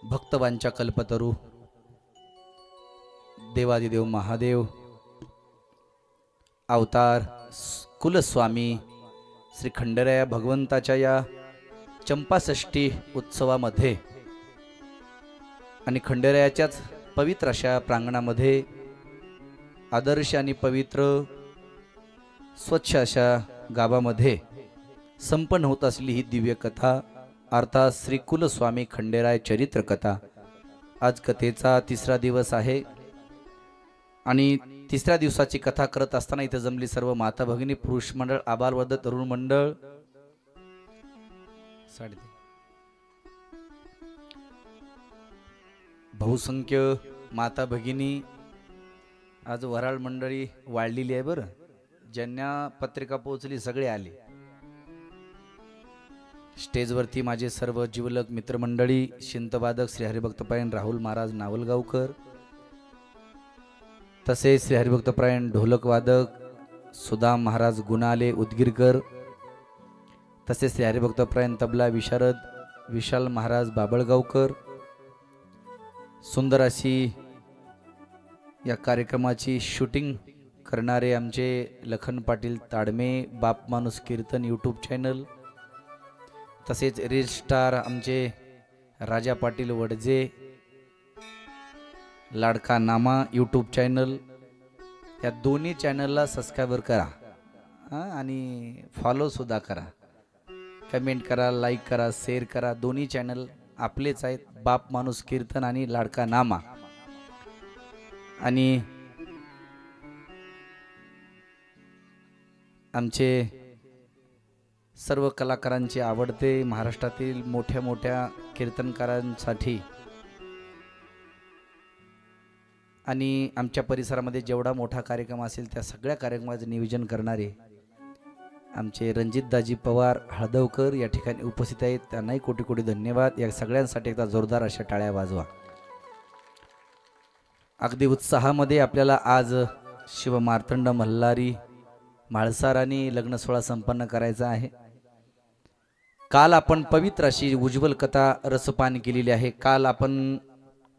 भक्तवांच्या कल्पतरू देवादिदेव महादेव अवतार कुलस्वामी श्री खंडेराया भगवंताच्या या चंपाषष्ठी उत्सवामध्ये आणि खंडेरायाच्याच पवित्र अशा प्रांगणामध्ये आदर्श आणि पवित्र स्वच्छ अशा गावामध्ये संपन्न होत असलेली ही दिव्य कथा अर्थात श्री कुलस्वामी खंडेराय चरित्र कथा। आज कथेचा तिसरा दिवस आहे आणि तिसऱ्या दिवसाची कथा करत असताना इथे जमली सर्व माता भगिनी, पुरुष मंडळ, आबालवृद्ध, तरुण मंडळ, बहुसंख्य माता भगिनी। आज वराळ मंडळी वाढलेली आहे बरं, ज्यांना पत्रिका पोहोचली सगळे आले। स्टेजवरती माझे सर्व जीवलक मित्रमंडळी, शिंतवादक श्री हरिभक्तपरायण राहुल महाराज नावलगावकर, तसेच श्री हरिभक्तपरायण ढोलक वादक सुदाम महाराज गुणाले उदगीरकर, तसेच श्री हरिभक्तपरायण तबला विशारद विशाल महाराज बाबळगावकर। सुंदर अशी या कार्यक्रमाची शूटिंग करणारे आमचे लखन पाटील ताडमे, बाप माणूस कीर्तन यूट्यूब चॅनल, तसेच रील स्टार आमचे राजा पाटील वडजे, लाडका नामा यूट्यूब चॅनल, या दोन्ही चॅनलला सबस्क्राईबर करा आणि फॉलो सुद्धा करा, कमेंट करा, लाईक करा, शेअर करा। दोन्ही चॅनल आपलेच आहेत, बाप माणूस कीर्तन आणि लाडका नामा। आणि आमचे सर्व कलाकारांचे आवडते महाराष्ट्रातील मोठ्या मोठ्या कीर्तनकारांसाठी आणि आमच्या परिसरामध्ये जेवढा मोठा कार्यक्रम असेल त्या सगळ्या कार्यक्रमाचे नियोजन करणारे आमचे रणजितदाजी पवार हळदवकर या ठिकाणी उपस्थित आहेत, त्यांनाही कोटी कोटी धन्यवाद। या सगळ्यांसाठी एकदा जोरदार अशा टाळ्या वाजवा। अगदी उत्साहामध्ये आपल्याला आज शिवमार्तंड मल्हारी म्हाळसारांनी लग्न सोहळा संपन्न करायचा आहे। काल आपण पवित्र अशी उज्ज्वल कथा रसपान केलेली आहे। काल आपण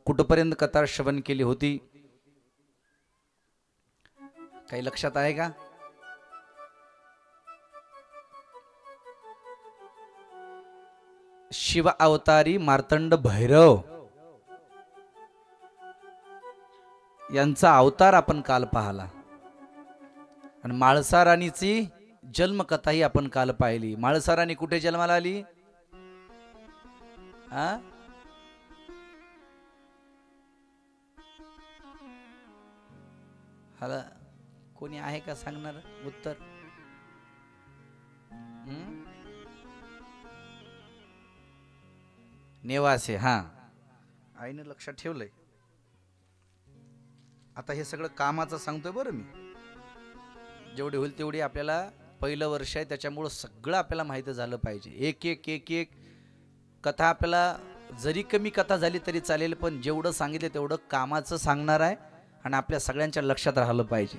कुठपर्यंत कथा श्रवण केली होती काही लक्षात आहे का? शिव अवतारी मार्तंड भैरव यांचा अवतार आपण काल पाहिला आणि म्हाळसाराणीची जन्मकथाही आपण काल पाहिली। म्हाळसाराणी कुठे जन्माला आली? हाला कोणी आहे का सांगणार उत्तर? नेवासे। हा, आईने लक्षात ठेवलंय। आता हे सगळं कामाचं सांगतोय बरं मी, जेवढे होईल तेवढी आपल्याला पहिलं वर्ष आहे त्याच्यामुळं सगळं आपल्याला माहिती झालं पाहिजे। एक एक एक एक कथा आपल्याला जरी कमी कथा झाली तरी चालेल, पण जेवढं सांगितलं तेवढं कामाचं सांगणार आहे आणि आपल्या सगळ्यांच्या लक्षात राहिलं पाहिजे।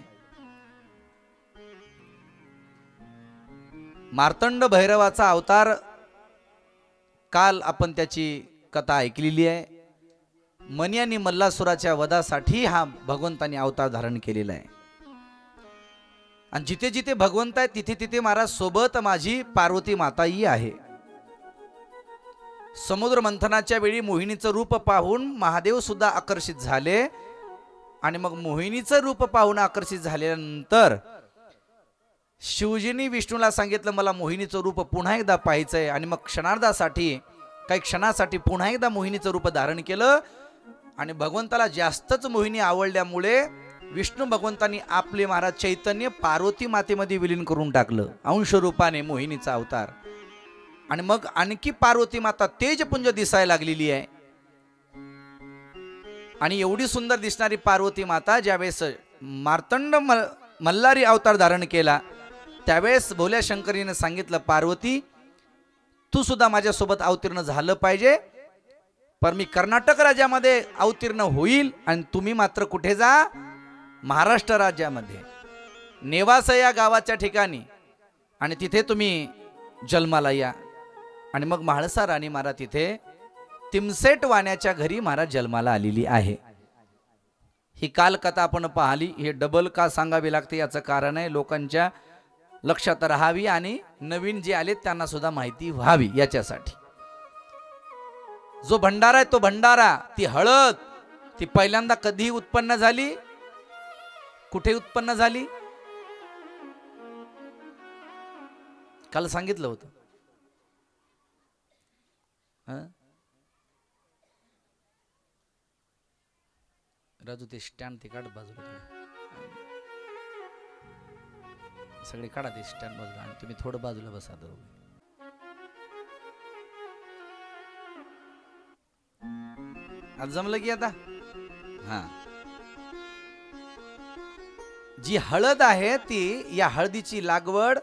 मार्तंड भैरवाचा अवतार काल आपण त्याची कथा ऐकलेली आहे। मनी आणि मल्लासुराच्या वधासाठी हा भगवंतानी अवतार धारण केलेला आहे आणि जिथे जिथे भगवंत आहे तिथे तिथे महाराज सोबत माझी पार्वती माताही आहे। समुद्र मंथनाच्या वेळी मोहिनीचं रूप पाहून महादेव सुद्धा आकर्षित झाले आणि मग मोहिनीचं रूप पाहून आकर्षित झाल्यानंतर शिवजींनी विष्णूला सांगितलं मला मोहिनीचं रूप पुन्हा एकदा पाहायचंय आणि मग क्षणार्धासाठी काही क्षणासाठी पुन्हा एकदा मोहिनीचं रूप धारण केलं आणि भगवंताला जास्तच मोहिनी आवडल्यामुळे विष्णू भगवंतांनी आपले महाराज चैतन्य पार्वती मातेमध्ये विलीन करून टाकलं अंश रूपाने मोहिनीचा अवतार। आणि मग आणखी पार्वती माता तेजपुंज दिसायला लागलेली आहे आणि एवढी सुंदर दिसणारी पार्वती माता ज्यावेळेस मार्तंड मल्हारी अवतार धारण केला त्यावेळेस भोल्या शंकरीने सांगितलं पार्वती तू सुद्धा माझ्यासोबत अवतीर्ण झालं पाहिजे, पण मी कर्नाटक राज्यामध्ये अवतीर्ण होईल आणि तुम्ही मात्र कुठे जा? महाराष्ट्र राज्यामध्ये नेवासा या गावाच्या ठिकाणी आणि तिथे तुम्ही जन्माला या। आणि मग म्हाळसा राणी महाराज तिथे तिमसेट वाण्याच्या घरी महाराज जन्माला आलेली आहे। ही कालकथा आपण पाहिली, हे डबल का सांगावी लागते याचं कारण आहे लोकांच्या लक्षात राहावी आणि नवीन जे आले त्यांना सुद्धा माहिती व्हावी याच्यासाठी। जो भंडारा आहे तो भंडारा, ती हळद, ती पहिल्यांदा कधी उत्पन्न झाली, कुठे उत्पन्न झाली? काल सांगितलं होतं। राजू ते स्टँड ते काढ बाजूला, सगळे काढा ते स्टँड बाजूला आणि तुम्ही थोडं बाजूला बसा। आज जमलं की आता? हा, जी हळद आहे ती, या हळदीची लागवड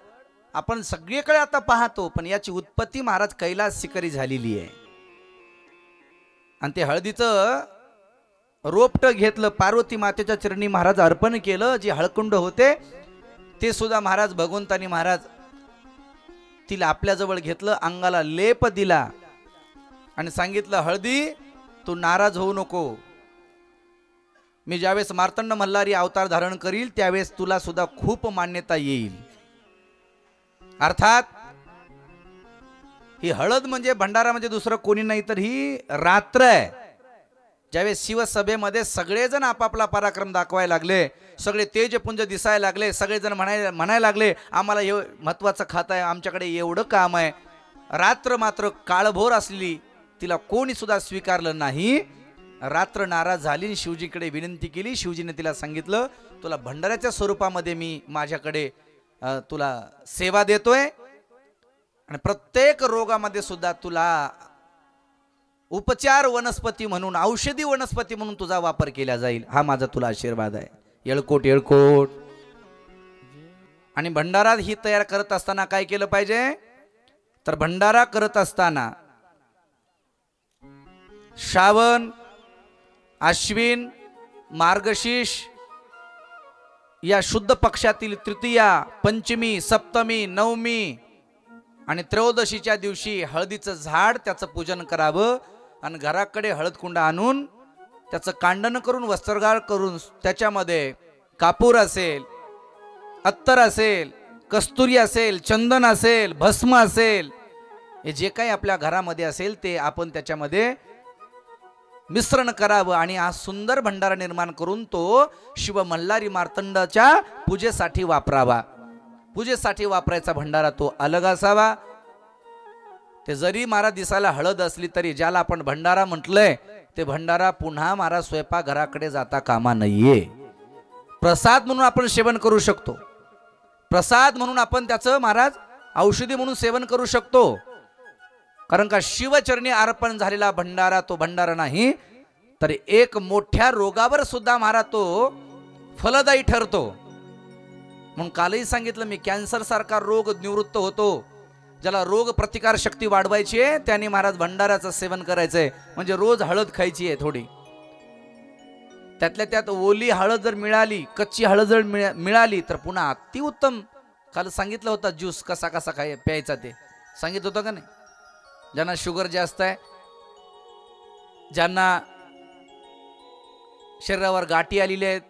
आपण सगळीकडे आता पाहतो, पण याची उत्पत्ती महाराज कैलास शिखरी झालेली आहे। आणि ते हळदीचं रोपट घेतलं, पार्वती मातेच्या चरणी महाराज अर्पण केलं। जे हळकुंड होते ते सुद्धा महाराज भगवंतानी महाराज तिला आपल्या जवळ घेतलं, अंगाला लेप दिला आणि सांगितलं, हळदी तू नाराज होऊ नको, मी ज्यावेळेस मार्तंड मल्हारी अवतार धारण करील त्यावेळेस तुला सुद्धा खूप मान्यता येईल। अर्थात ही हळद म्हणजे भंडारा म्हणजे दुसरं कोणी नाही तर ही रात्र आहे। ज्यावेळेस शिवसभेमध्ये सगळेजण आपापला पराक्रम दाखवायला लागले, सगळे तेजपुंज दिसायला लागले, सगळेजण म्हणायला लागले आम्हाला हे महत्वाचं खातं आहे, आमच्याकडे एवढं काम आहे, रात्र मात्र काळभोर असली तिला कोणी सुद्धा स्वीकारलं नाही। रात्र नाराज झाली, शिवजीकडे विनंती केली, शिवजीने तिला सांगितलं तुला भंडाऱ्याच्या स्वरूपामध्ये मी माझ्याकडे तुला सेवा देतोय आणि प्रत्येक रोगामध्ये सुद्धा तुला उपचार वनस्पती म्हणून, औषधी वनस्पती म्हणून तुझा वापर केला जाईल, हा माझा तुला आशीर्वाद आहे। येळकोट येळकोट। आणि भंडारा ही तयार करत असताना काय केलं पाहिजे, तर भंडारा करत असताना श्रावण, आश्विन, मार्गशीर्ष या शुद्ध पक्षातील तृतीया, पंचमी, सप्तमी, नवमी आणि त्रयोदशीच्या दिवशी हळदीचं झाड त्याचं पूजन करावं आणि घराकडे हळद कुंड आणून त्याचं कांडन करून वस्त्रगाळ करून त्याच्यामध्ये कापूर असेल, अत्तर असेल, कस्तुरी असेल, चंदन असेल, भस्म असेल, हे जे काही आपल्या घरामध्ये असेल ते आपण त्याच्यामध्ये मिश्रण करावं आणि हा सुंदर भंडारा निर्माण करून तो शिव मल्हारी मार्तंडाच्या पूजेसाठी वापरावा। पूजेसाठी वापरायचा भंडारा तो अलग असावा। ते जरी महाराज दिसायला हळद असली तरी ज्याला आपण भंडारा म्हटलंय ते भंडारा पुन्हा महाराज स्वयंपाक घराकडे जाता कामा नाहीये। प्रसाद म्हणून आपण सेवन करू शकतो, प्रसाद म्हणून आपण त्याचं महाराज औषधी म्हणून सेवन करू शकतो, कारण का शिवचरणी अर्पण झालेला भंडारा तो भंडारा नाही तर एक मोठ्या रोगावर सुद्धा महाराज तो फलदायी ठरतो। म्हणून कालही सांगितलं मी, कॅन्सर सारखा रोग निवृत्त होतो, ज्याला रोग प्रतिकार शक्ती वाढवायची आहे त्याने महाराज भंडाराचं सेवन करायचंय, म्हणजे रोज हळद खायची आहे थोडी, त्यातल्या त्यात ओली हळद जर मिळाली, कच्ची हळद जर मिळाली तर पुन्हा अतिउत्तम। काल सांगितलं होतं ज्यूस कसा कसा प्यायचा ते सांगितलं होतं का नाही? ज्यांना शुगर जास्त आहे, ज्यांना शरीरावर गाठी आलेली आहेत,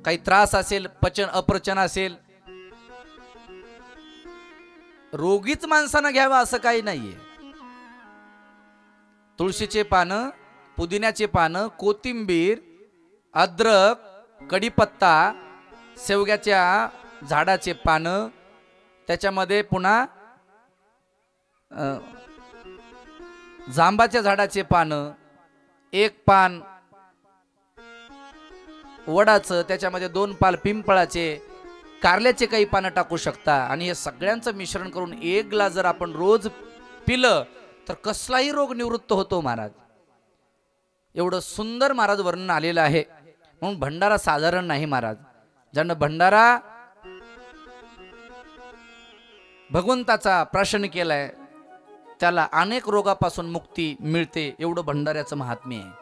काही त्रास असेल, पचन अपचन असेल, रोगीच माणसानं घ्यावा असं काही नाहीये। तुळशीचे पानं, पुदिन्याचे पानं, कोथिंबीर, अद्रक, कढीपत्ता, शेवग्याच्या झाडाचे पानं, त्याच्यामध्ये पुन्हा जांबाच्या झाडाचे पानं, एक पान वडाचं, त्याच्यामध्ये 2 पाल पिंपळाचे, कारल्याचे काही पानं टाकू शकता आणि हे सगळ्यांचं मिश्रण करून 1 ग्लास जर आपण रोज पिलं तर कसलाही रोग निवृत्त होतो महाराज। एवढं सुंदर महाराज वर्णन आलेलं आहे। म्हणून भंडारा साधारण नाही महाराज, ज्यानं भंडारा भगवंताचा प्राशन केलाय त्याला अनेक रोगापासून मुक्ती मिळते, एवढं भंडाऱ्याचं महात्म्य आहे।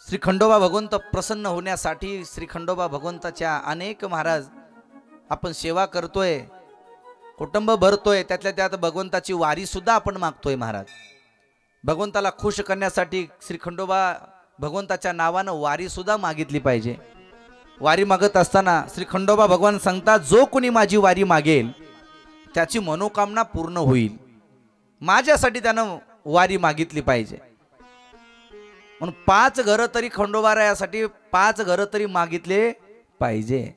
श्री खंडोबा भगवंत प्रसन्न होण्यासाठी श्री खंडोबा भगवंताच्या अनेक महाराज आपण सेवा करतोय। कुटुंब भरतोय, त्यातल्या त्यात भगवंताची वारी सुद्धा आपण मागतोय महाराज. भगवंताला खुश करण्यासाठी श्री खंडोबा भगवंताच्या नावानं वारी सुद्धा मागितली पाहिजे. वारी मागत असताना श्री खंडोबा भगवान सांगतात, जो कोणी माझी वारी मागेल त्याची मनोकामना पूर्ण होईल. माझ्यासाठी त्यानं वारी मागितली पाहिजे. म्हणून 5 घरं तरी खंडोबारायासाठी 5 घरं तरी मागितले पाहिजे.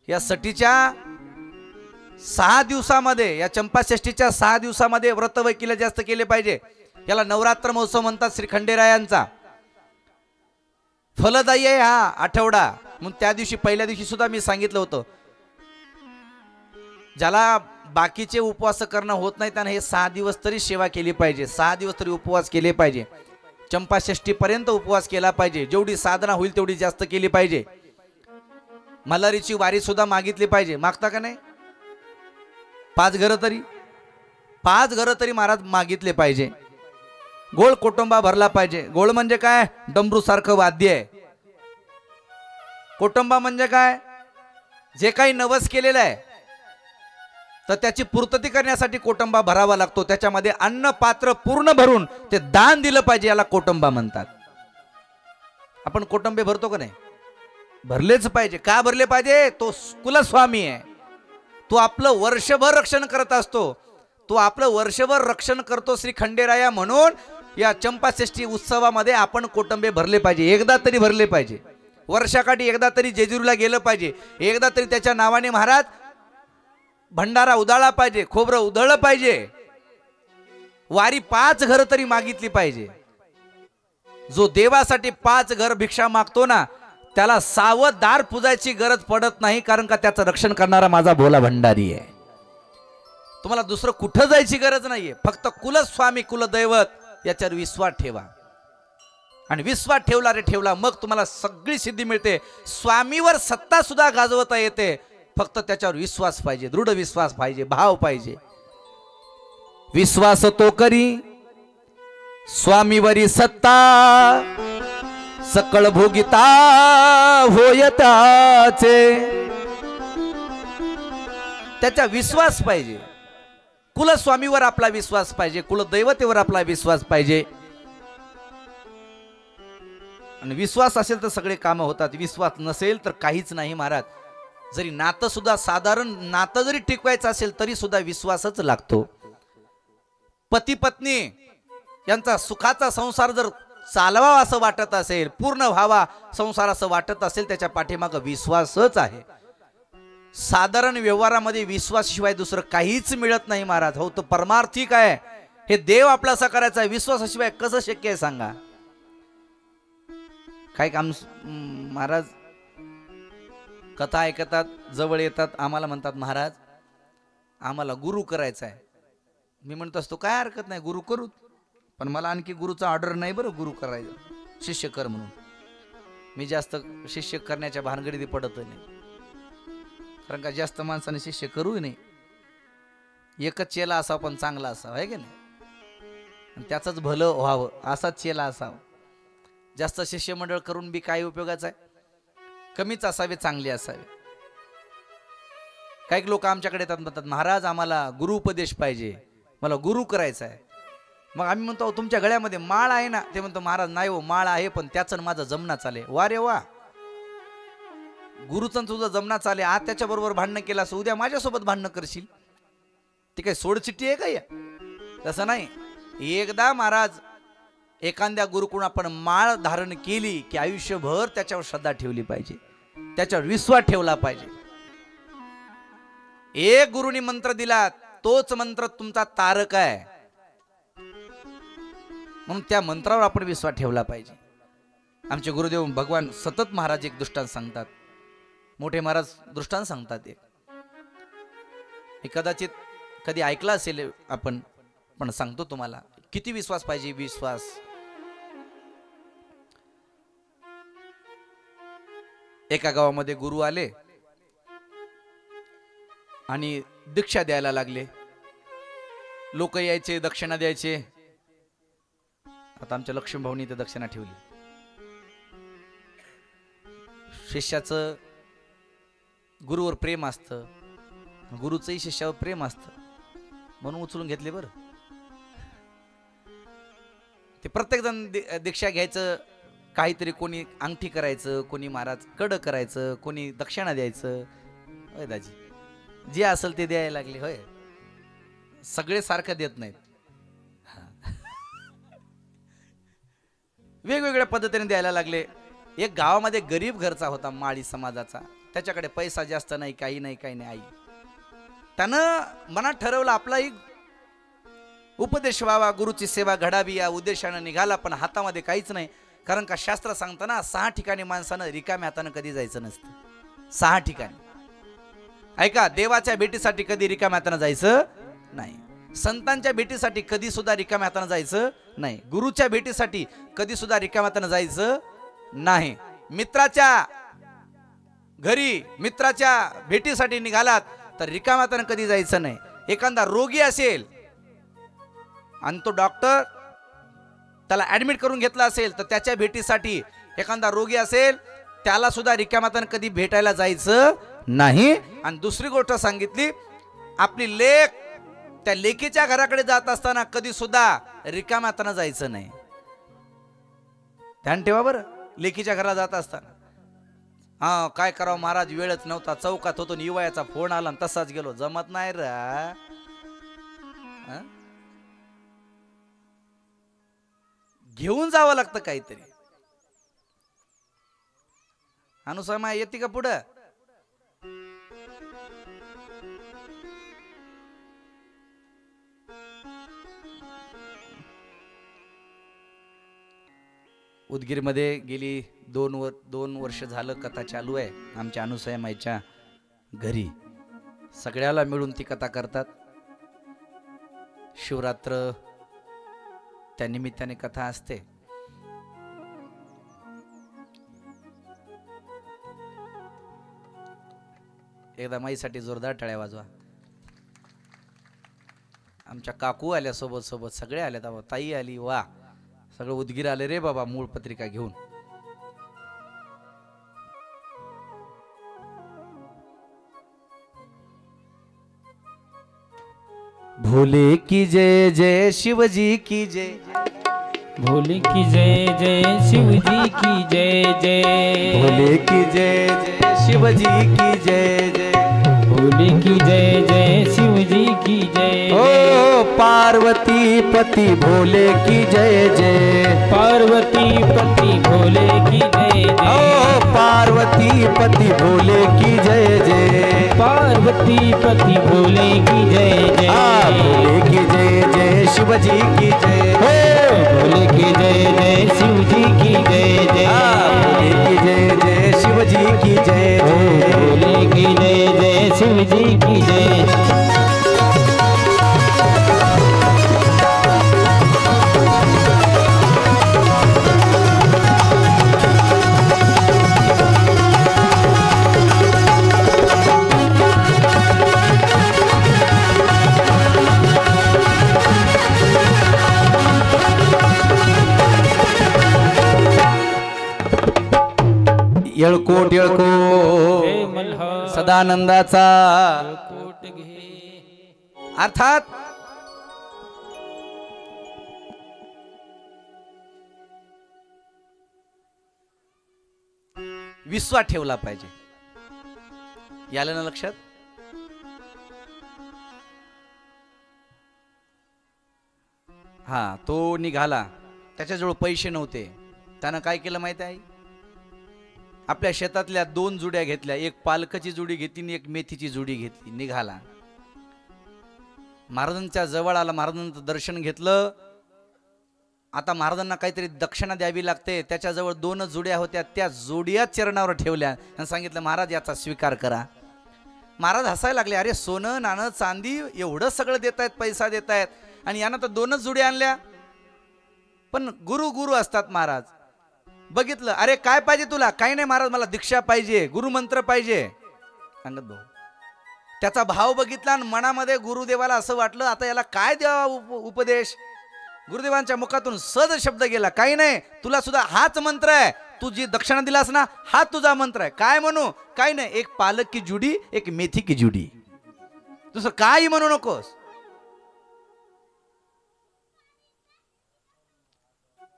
या सटीच्या 6 दिवसामध्ये, या चंपाषष्ठीच्या 6 दिवसामध्ये व्रत वैकिल्य जास्त केले पाहिजे. याला नवरात्र महोत्सव म्हणतात श्री खंडेरायांचा. फलदायी आहे हा आठवडा. म्हणून त्या दिवशी पहिल्या दिवशी सुद्धा मी सांगितलं होतं, ज्याला बाकीचे उपवास करणं होत नाही त्याने हे 6 दिवस तरी सेवा केली पाहिजे. 6 दिवस तरी उपवास केले पाहिजे. चंपाषष्ठी पर्यंत उपवास केला पाहिजे. जेवढी साधना होईल तेवढी जास्त केली पाहिजे. मल्हारीची वारी सुद्धा मागितली पाहिजे. मागता का नाही? 5 घरं तरी महाराज मागितले पाहिजे. गोळ कुटुंबा भरला पाहिजे. गोळ म्हणजे काय? डमरू सारखं वाद्य आहे. कुटुंबा म्हणजे काय? जे काही नवस केलेलं आहे तर त्याची पूर्तती करण्यासाठी कोटंबा भरावा लागतो. त्याच्यामध्ये अन्न पात्र पूर्ण भरून ते दान दिलं पाहिजे. याला कोटंबा म्हणतात. आपण कोटंबे भरतो का नाही? भरलेच पाहिजे. का भरले पाहिजे? तो कुलस्वामी आहे. तो आपलं वर्षभर रक्षण करत असतो. तो आपलं वर्षभर रक्षण करतो श्री खंडेराया. म्हणून या चंपाषष्ठी उत्सवामध्ये आपण कोटंबे भरले पाहिजे. एकदा तरी भरले पाहिजे. वर्षाकाठी एकदा तरी जेजुरीला गेलं पाहिजे. एकदा तरी त्याच्या नावाने महाराज भंडारा उधाळा पाहिजे. खोबरं उधळलं पाहिजे. वारी 5 घरं तरी मागितली पाहिजे. जो देवासाठी 5 घर भिक्षा मागतो ना, त्याला 6वं दार पुजायची गरज पडत नाही. कारण का त्याचं रक्षण करणारा माझा भोला भंडारी आहे. तुम्हाला दुसरं कुठं जायची गरज नाहीये. फक्त कुलस्वामी कुलदैवत याच्यावर विश्वास ठेवा. आणि विश्वास ठेवला रे ठेवला, मग तुम्हाला सगळी सिद्धी मिळते. स्वामीवर सत्ता सुद्धा गाजवता येते. फक्त त्याच्यावर विश्वास पाहिजे. दृढ विश्वास पाहिजे. भाव पाहिजे. विश्वास तो करी स्वामीवरी सत्ता, सकळ भोगिता होय त्याचे. त्याचा विश्वास पाहिजे. कुलस्वामीवर आपला विश्वास पाहिजे. कुलदैवतेवर आपला विश्वास पाहिजे. आणि विश्वास असेल तर सगळे कामं होतात. विश्वास नसेल तर काहीच नाही महाराज. जरी नातं सुद्धा साधारण नातं जरी टिकवायचं असेल तरी सुद्धा विश्वासच लागतो. पती पत्नी यांचा सुखाचा संसार जर चालवावा असं वाटत असेल, पूर्ण व्हावा संसार असं वाटत असेल, त्याच्या पाठीमागं विश्वासच आहे. साधारण व्यवहारामध्ये विश्वासाशिवाय दुसरं काहीच मिळत नाही महाराज. हो, तो परमार्थिक आहे. हे देव आपलासा करायचा आहे. विश्वासाशिवाय कसं शक्य आहे सांगा? काय काम महाराज कथा ऐकतात, जवळ येतात, आम्हाला म्हणतात महाराज आम्हाला गुरु करायचा आहे. मी म्हणत असतो काय हरकत नाही, गुरु करू. पण मला आणखी गुरुचा ऑर्डर नाही बरं गुरु करायचं, शिष्य कर म्हणून. मी जास्त शिष्य करण्याच्या भानगडीत पडत नाही. कारण का जास्त माणसाने शिष्य करू नाही. एकच चेला असावा पण चांगला असावा, आहे की नाही? त्याचंच भलं व्हावं असाच चेला असावा. जास्त शिष्यमंडळ करून बी काय उपयोगाचं आहे? कमीच असावे, चांगले असावे. काही लोक आमच्याकडे येतात, म्हणतात महाराज आम्हाला गुरु उपदेश पाहिजे, मला गुरु करायचा आहे. मग आम्ही म्हणतो तुमच्या गळ्यामध्ये माळ आहे ना? ते म्हणतो महाराज नाही हो, माळ आहे पण त्याचं माझं जमना चाले. वा रे वा, गुरुचं तुझं जमना चाले. आज त्याच्याबरोबर भांडणं केलं असं उद्या माझ्यासोबत भांडणं करशील. ती काय सोडचिट्टी आहे का या? तसं नाही. एकदा महाराज एखाद्या गुरुकडून आपण माळ धारण केली की आयुष्यभर त्याच्यावर श्रद्धा ठेवली पाहिजे, त्याच्यावर विश्वास ठेवला पाहिजे. एक गुरुनी मंत्र दिला तोच मंत्र तुमचा तारक आहे. म्हणून त्या मंत्रावर आपण विश्वास ठेवला पाहिजे. आमचे गुरुदेव भगवान सतत महाराज एक दृष्टांत सांगतात. मोठे महाराज दृष्टांत सांगतात. एक कदाचित कधी ऐकला असेल आपण, पण सांगतो तुम्हाला. किती विश्वास पाहिजे? विश्वास. एका गावामध्ये गुरु आले आणि दीक्षा द्यायला लागले. लोक यायचे, दक्षिणा द्यायचे. आता आमच्या लक्ष्मी भाऊनी ते दक्षिणा ठेवली. शिष्याचं गुरुवर प्रेम असतं, गुरुचंही शिष्यावर प्रेम असतं म्हणून उचलून घेतले बरं. ते प्रत्येक जण दीक्षा घ्यायचं, काहीतरी कोणी अंगठी करायचं, कोणी महाराज कड करायचं, कोणी दक्षिणा द्यायचं. होय दाजी, जे असेल ते द्यायला लागले. होय, सगळे सारखं देत नाहीत, वेगवेगळ्या पद्धतीने द्यायला लागले. एक गावामध्ये गरीब घरचा होता, माळी समाजाचा. त्याच्याकडे पैसा जास्त नाही, काही नाही, काही नाही. आई त्यानं मनात ठरवलं आपलाही उपदेश व्हावा, गुरुची सेवा घडावी या उद्देशानं निघाला. पण हातामध्ये काहीच नाही, कारण का शास्त्र सांगताना 6 ठिकाणी माणसानं रिकाम्या हातानं कधी जायचं नसतं. 6 ठिकाणी ऐका, देवाच्या भेटीसाठी कधी रिकाम्या हातानं जायचं नाही, संतांच्या भेटीसाठी कधी सुद्धा रिकाम्या हातानं जायचं नाही, गुरुच्या भेटीसाठी कधी सुद्धा रिकाम्या हातानं जायचं नाही. मित्राच्या घरी मित्राच्या भेटीसाठी निघालात तर रिकाम्या हातानं कधी जायचं नाही. एखादा रोगी असेल आणि तो डॉक्टर त्याला ऍडमिट करून घेतला असेल तर त्याच्या भेटीसाठी, एखादा रोगी असेल त्याला सुद्धा रिकाम्या हातानं कधी भेटायला जायचं नाही. आणि दुसरी गोष्ट सांगितली, आपली लेक त्या लेकीच्या घराकडे जात असताना कधी सुद्धा रिकाम्या हातानं जायचं नाही. ध्यान ठेवा बरं, लेकीच्या घराला जात असताना. हा, काय करावं महाराज, वेळच नव्हता, चौकात होतो, युवायाचा फोन आला आणि तसाच गेलो. जमत नाही रा. घेऊन जावं लागतं काहीतरी. अनुसमा येते का पुढं? उदगीरमध्ये गेली 2 वर्ष झालं कथा चालू आहे. आमच्या अनुसया माईच्या घरी सगळ्याला मिळून ती कथा करतात. शिवरात्र त्या निमित्ताने कथा असते. एकदा माईसाठी जोरदार टाळ्या वाजवा. आमच्या काकू आल्या सोबत सोबत, सगळे आले, ताई आली, वा, सगळं उदगीर आले रे बाबा मूळ पत्रिका घेऊन. भोले की जय जय शिवजी की जय, भोले की जय जय शिवजी की जय जय, भोले की जय जय शिवजी की जय जय, भोले की जय जय शिवजी की जय। ओ पार्वती पति भोले की जय जय, पार्वती पति भोले की जय जय, ओ पार्वती पति भोले की जय जय, पार्वती पति भोले की जय जय, भोले की जय जय शिवजी की जय, भोले की जय जय शिवजी की जय जय, भोले की जय जय शिवजी की जय जय, भोले की जय जय शिवजी की जय। येळकोट येळकोट सदानंदाचा अर्थात विश्वास ठेवला पाहिजे। याला ना लक्षात, हा तो निघाला, त्याच्याजवळ पैसे नव्हते, त्यानं काय केलं माहिती आहे, आपल्या शेतातल्या 2 जुड्या घेतल्या, एक पालकाची जुडी घेतली आणि एक मेथीची जुडी घेतली, निघाला महाराजांच्या जवळ आला, महाराजांचं दर्शन घेतलं। आता महाराजांना काहीतरी दक्षिणा द्यावी लागते, त्याच्याजवळ 2 जुड्या होत्या, त्या जोड्या चरणावर ठेवल्या आणि सांगितलं महाराज याचा स्वीकार करा। महाराज हसायला लागले, अरे सोनं नाणं चांदी एवढं सगळं देत आहेत, पैसा देत आहेत, आणि यानं तर 2च जुड्या आणल्या। पण गुरु गुरु असतात महाराज। बघितलं, अरे काय पाहिजे तुला? काही नाही महाराज, मला दीक्षा पाहिजे, गुरुमंत्र पाहिजे। सांगत भाऊ त्याचा भाव बघितला आणि मनामध्ये गुरुदेवाला असं वाटलं आता याला काय द्यावा उपदेश। गुरुदेवांच्या मुखातून सहज शब्द गेला, काही नाही, तुला सुद्धा हाच मंत्र आहे, तू जी दक्षिणा दिलास ना हा तुझा मंत्र आहे। काय म्हणू? काही नाही, एक पालक की जुडी, एक मेथी की जुडी। दुसरं काही म्हणू नकोस.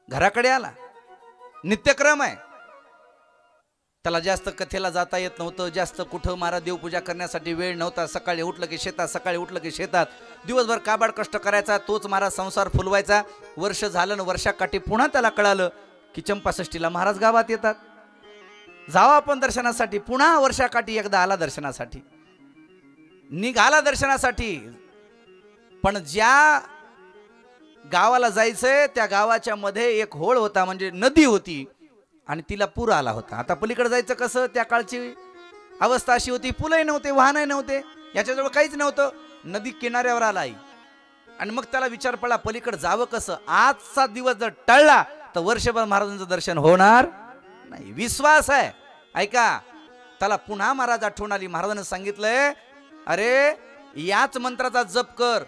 घराकडे आला, नित्यक्रम आहे. त्याला जास्त कथेला जाता येत नव्हतं, जास्त कुठं महाराज देवपूजा करण्यासाठी वेळ नव्हता. सकाळी उठलं की शेतात, सकाळी उठलं की शेतात, दिवसभर काबाड कष्ट करायचा. तोच महाराज संसार फुलवायचा. वर्ष झालं, वर्षाकाठी पुन्हा त्याला कळालं की चंपाषष्ठीला महाराज गावात येतात, जावा आपण दर्शनासाठी. पुन्हा वर्षाकाठी एकदा आला दर्शनासाठी, निघाला दर्शनासाठी. पण ज्या गावाला जायचंय त्या गावाच्या मध्ये एक होळ होता, म्हणजे नदी होती, आणि तिला पूर आला होता. आता पलीकडे जायचं कसं? त्या काळची अवस्था अशी होती, पुलही नव्हते, वाहनही नव्हते, याच्याजवळ काहीच नव्हतं. नदी किनाऱ्यावर आला आई, आणि मग त्याला विचार पडला पलीकडे जावं कसं. आजचा दिवस जर टळला तर वर्षभर महाराजांचं दर्शन होणार नाही. विश्वास आहे. ऐका, त्याला पुन्हा महाराज आठवण आली. महाराजांनी सांगितलंय, अरे याच मंत्राचा जप कर,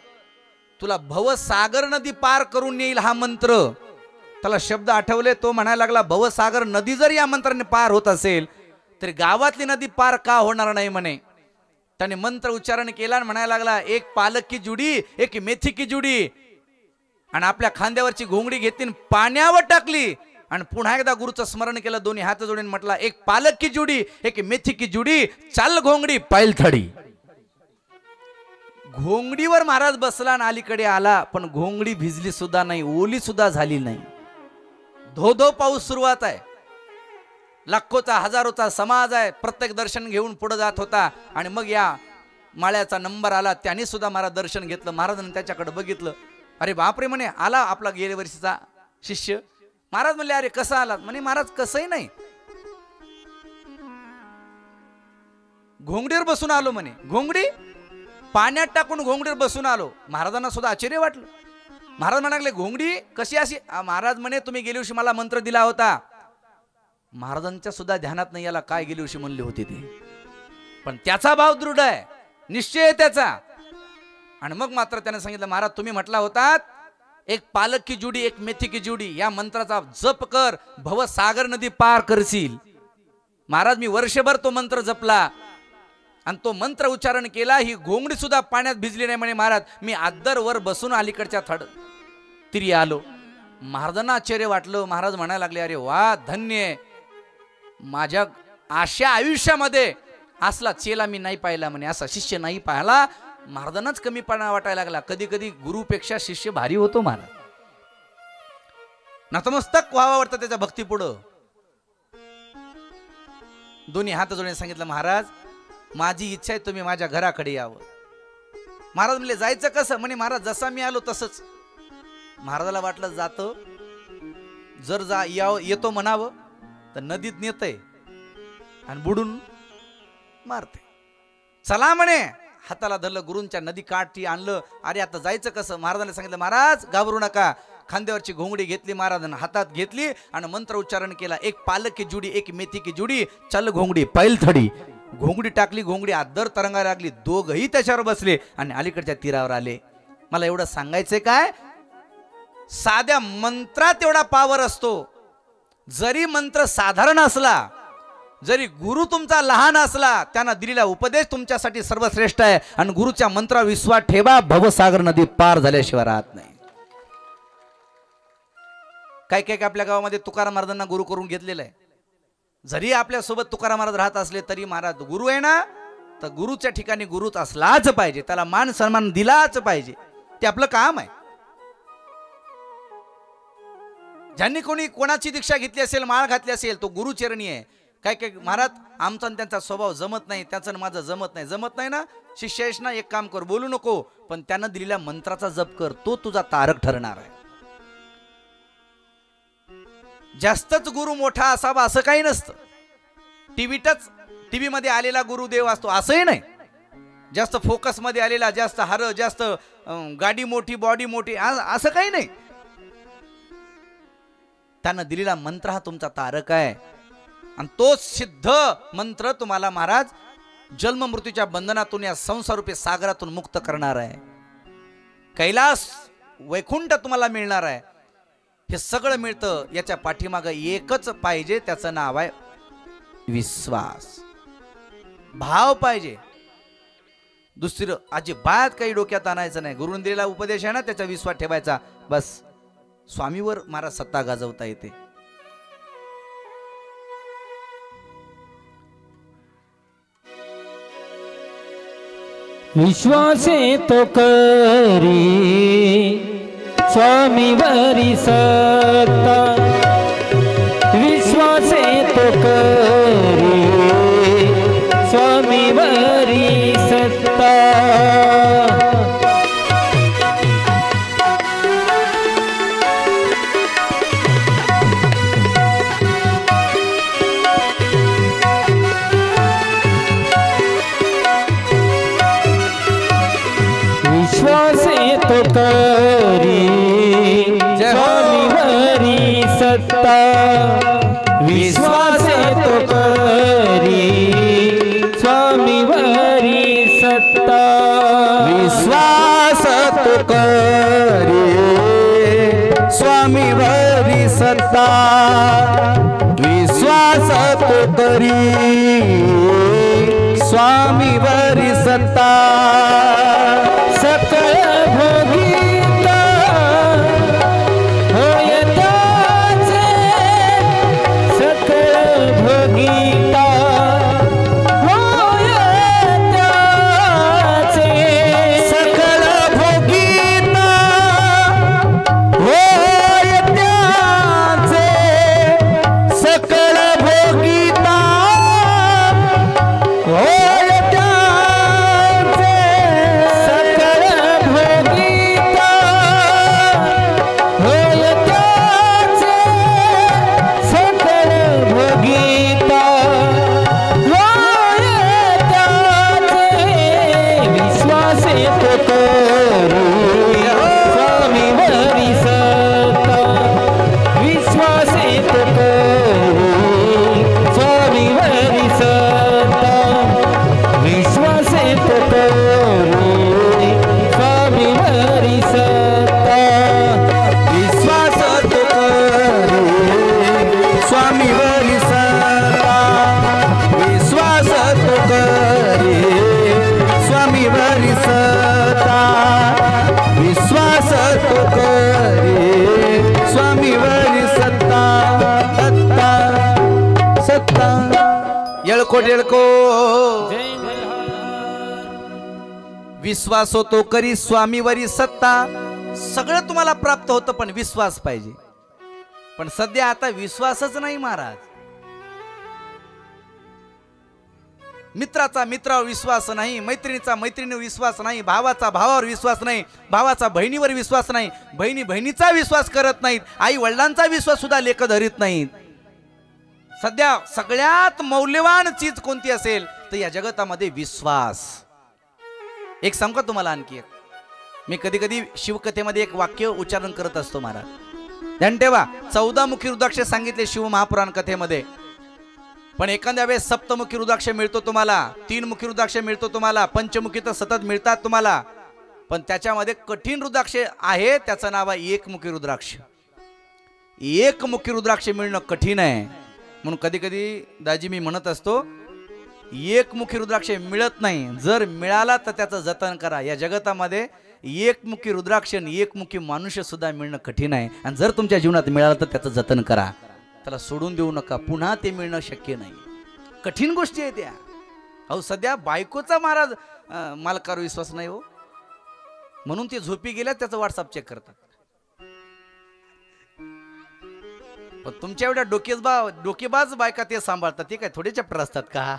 तुला भवसागर नदी पार करून नेईल हा मंत्र. त्याला शब्द आठवले. तो म्हणायला लागला, भवसागर नदी जर या मंत्राने पार होत असेल तरी गावातली नदी पार का होणार नाही म्हणे. त्याने मंत्र उच्चारण केला आणि म्हणायला लागला, एक पालक की जुडी, एक मेथी की जुडी. आणि आपल्या खांद्यावरची घोंगडी घेतली, पाण्यावर टाकली, आणि पुन्हा एकदा गुरुचं स्मरण केलं. दोन्ही हात जोडून म्हटला, एक पालक की जुडी, एक मेथी की जुडी, चाल घोंगडी पैलथडी. घोंगडीवर महाराज बसला आणि अलीकडे आला, पण घोंगडी भिजली सुद्धा नाही, ओली सुद्धा झाली नाही. धो धो पाऊस सुरुवात आहे. लाखोचा हजारोचा समाज आहे, प्रत्येक दर्शन घेऊन पुढे जात होता. आणि मग या माळ्याचा नंबर आला, त्याने सुद्धा महाराज दर्शन घेतलं. महाराजांनी त्याच्याकडे बघितलं. अरे बापरे म्हणे, आला आपला गेल्या वर्षीचा शिष्य. महाराज म्हणले, अरे कसा आला? म्हणे, महाराज कसंही नाही, घोंगडीवर बसून आलो म्हणे. घोंगडी पाण्यात टाकून घोंगडीवर बसून आलो. महाराजांना सुद्धा आश्चर्य वाटलं. महाराज म्हणाले, घोंगडी कशी अशी? महाराज म्हणे, तुम्ही गेल्या वर्षी मला मंत्र दिला होता. महाराजांच्या सुद्धा ध्यानात नाही याला काय गेल्या वर्षी म्हणले होते ते, पण त्याचा भाव दृढ आहे, निश्चय आहे त्याचा. आणि मग मात्र त्याने सांगितलं, महाराज तुम्ही म्हटला होतात, एक पालक की जुडी, एक मेथी की जुडी, या मंत्राचा जप कर, भवसागर नदी पार करशील. महाराज मी वर्षभर तो मंत्र जपला आणि तो मंत्र उच्चारण केला, ही घोंगडी सुद्धा पाण्यात भिजली नाही म्हणे. महाराज मी आदर वर बसून अलीकडच्या तिरी आलो. महाराजांना आश्चर्य वाटलं. महाराज म्हणायला लागले, अरे वा, धन्य, माझ्या अशा आयुष्यामध्ये असला चेला मी नाही पाहिला म्हणे, असा शिष्य नाही पाहिला. महाराजांनाच कमीपणा वाटायला लागला. कधी कधी गुरुपेक्षा शिष्य भारी होतो. महाराज नतमस्तक व्हावं वाटतं त्याच्या भक्ती पुढं. दोन्ही हात जोडून सांगितलं, महाराज माझी इच्छा आहे तुम्ही माझ्या घराकडे यावं. महाराज म्हणले, जायचं कसं? म्हणे, महाराज जसा मी आलो तसंच. महाराजाला वाटलं जातो, जर येतो म्हणावं तर नदीत नेतय आणि बुडून मारते. चला म्हणे, हाताला धरलं, गुरूंच्या नदी काठी आणलं. अरे आता जायचं कसं? महाराजांनी सांगितलं, महाराज घाबरू नका. खांद्यावरची घोंगडी घेतली, महाराजांना हातात घेतली आणि मंत्र उच्चारण केला, एक पालक की जुडी, एक मेथी की जुडी, चल घोंगडी पैलथडी. घोंगडी टाकली, घोंगडी आदर तरंगायला लागली. दोघही त्याच्यावर बसले आणि अलीकडच्या तीरावर आले. मला एवढं सांगायचंय काय, साध्या मंत्रात एवढा पावर असतो. जरी मंत्र साधारण असला, जरी गुरु तुमचा लहान असला, त्यांना दिलेला उपदेश तुमच्यासाठी सर्वश्रेष्ठ आहे. आणि गुरुच्या मंत्रावर विश्वास ठेवा, भवसागर नदी पार झाल्याशिवाय राहत नाही. काय काय आपल्या गावामध्ये तुकाराम महाराजांना गुरु करून घेतलेलं आहे. जरी आपल्या सोबत तुकाराम महाराज राहत असले तरी महाराज गुरु आहे ना, तर गुरुच्या ठिकाणी गुरुच असलाच पाहिजे, त्याला मान सन्मान दिलाच पाहिजे. ते आपलं काम आहे. ज्यांनी कोणी कोणाची दीक्षा घेतली असेल, माळ घातली असेल, तो गुरुचरणी आहे. काय काय महाराज आमचा आणि त्यांचा स्वभाव जमत नाही, त्याचं माझं जमत नाही. जमत नाही ना, शिष्याश ना, एक काम कर, बोलू नको, पण त्यानं दिलेल्या मंत्राचा जप कर, तो तुझा तारक ठरणार आहे. जास्तच गुरु मोठा असावा असं काही नसतं. टीव्ही मध्ये आलेला गुरुदेव असतो असंही नाही. जास्त फोकस मध्ये आलेला, जास्त हार, जास्त गाडी मोठी, बॉडी मोठी, असं काही नाही. त्यानं दिलेला मंत्र हा तुमचा तारक आहे. आणि तो सिद्ध मंत्र तुम्हाला महाराज जन्म मृत्यूच्या बंधनातून, या संसारूपी सागरातून मुक्त करणार आहे. कैलास वैकुंठ तुम्हाला मिळणार आहे. हे सगळं मिळतं, याच्या पाठीमागं एकच पाहिजे, त्याचं नाव आहे विश्वास. भाव पाहिजे. दुसरं अजिबात काही डोक्यात आणायचं नाही. गुरुने दिलेला उपदेश आहे ना, त्याचा विश्वास ठेवायचा. बस स्वामीवर महाराज सत्ता गाजवता येते. विश्वासे तो करी स्वामीवरी सत्ता, विश्वासे तो करी स्वामीवरी सत्ता. विश्वासे तो करी स्वामीवरी सत्ता, विश्वासे तो करी स्वामीवरी सत्ता. विश्वास तो करी स्वामीवरी सत्ता, विश्वास तो करी स्वामीवरी सत्ता. सकळ भोगीता होय त्याचे, सकळ भोगीता होय त्याचे, सकल भोगीता होय त्याचे, सकल भोगीता होय त्याचे, सकळ भोगीता होय त्याचे, सकळ भोगीता होय त्याचे. विश्वासे तो करी स्वामीवरी सत्ता, विश्वासे तो करी स्वामीवरी सत्ता, विश्वासे तो करी स्वामीवरी सत्ता. विश्वास तो करी स्वामीवरी सत्ता, विश्वास तो करी स्वामीवरी सत्ता, विश्वास तो करी स्वामीवरी सत्ता. सत्ता सत्ता येळकोट येळकोट. जय मल्हार. विश्वास होतो करी स्वामीवरी सत्ता. सगळं तुम्हाला प्राप्त होतं पण विश्वास पाहिजे. पण सध्या आता विश्वासच नाही महाराज. मित्राचा मित्रावर विश्वास नाही, मैत्रिणीचा मैत्रिणीवर विश्वास नाही, भावाचा भावावर विश्वास नाही, भावाचा बहिणीवर विश्वास नाही, बहिणी बहिणीचा विश्वास करत नाहीत, आई वडिलांचा विश्वास सुद्धा लेख धरीत नाहीत. सध्या सगळ्यात मौल्यवान चीज कोणती असेल तर या जगतामध्ये विश्वास. एक सांगू का तुम्हाला आणखी एक. मी कधी कधी शिवकथेमध्ये एक वाक्य उच्चारण करत असतो महाराज. ध्यान ठेवा, 14 मुखी रुद्राक्ष सांगितले शिव महापुराण कथेमध्ये. पण एखाद्या वेळेस सप्तमुखी रुद्राक्ष मिळतो तुम्हाला, 3 मुखी रुद्राक्ष मिळतो तुम्हाला, पंचमुखी तर सतत मिळतात तुम्हाला. पण त्याच्यामध्ये कठीण रुद्राक्ष आहे, त्याचं नाव आहे एकमुखी रुद्राक्ष. एकमुखी रुद्राक्ष मिळणं कठीण आहे. म्हणून कधी कधी दाजी मी म्हणत असतो, एकमुखी रुद्राक्ष मिळत नाही, जर मिळाला तर त्याचं जतन करा. या जगतामध्ये एकमुखी रुद्राक्ष आणि एकमुखी मनुष्य सुद्धा मिळणं कठीण आहे. आणि जर तुमच्या जीवनात मिळालं तर त्याचं जतन करा, त्याला सोडून देऊ नका. पुन्हा ते मिळणं शक्य नाही, कठीण गोष्टी आहेत त्या. अहो सध्या बायकोचा महाराज मालकावर विश्वास नाही हो, म्हणून ते झोपी गेल्या त्याचं व्हॉट्सअप चेक करतात. पण तुमच्या एवढ्या डोकेबाज बायका ते सांभाळतात, ते काय थोडे चॅप्टर असतात का?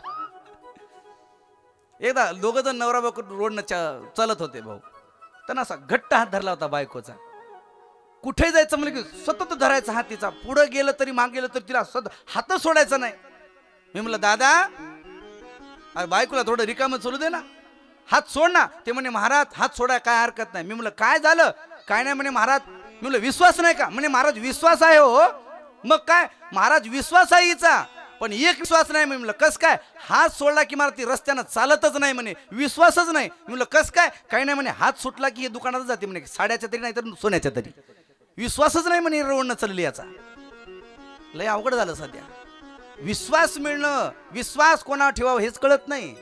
एकदा दोघं जण नवरा बायको रोडनं चालत होते भाऊ. त्यांना असा घट्ट हात धरला होता बायकोचा. कुठे जायचं म्हणजे की सतत धरायचा हात तिचा, पुढे गेलं तरी मागे गेलं तरी तिला हात सोडायचा नाही. मी म्हणलं दादा अरे बायकोला थोडं रिकामं चालू दे ना, हात सोड ना. ते म्हणे महाराज हात सोडाय काय हरकत नाही. मी म्हणलं काय झालं? काय नाही म्हणे महाराज. मी म्हणलं विश्वास नाही का? म्हणे महाराज विश्वास आहे हो. मग काय महाराज विश्वास आहे हिचा, पण एक विश्वास नाही. मी म्हणलं कस काय? हात सोडला की मला ती रस्त्यानं चालतच नाही म्हणे, विश्वासच नाही. मी म्हणलं कस काय? काही नाही म्हणे, हात सुटला की हे दुकानात जाते म्हणे, साड्याच्या तरी नाही तर सोन्याच्या तरी. विश्वासच नाही म्हणे रोडनं चालली. याचा लय अवघड झालं सध्या. विश्वास मिळणं, विश्वास कोणावर ठेवावं हेच कळत नाही.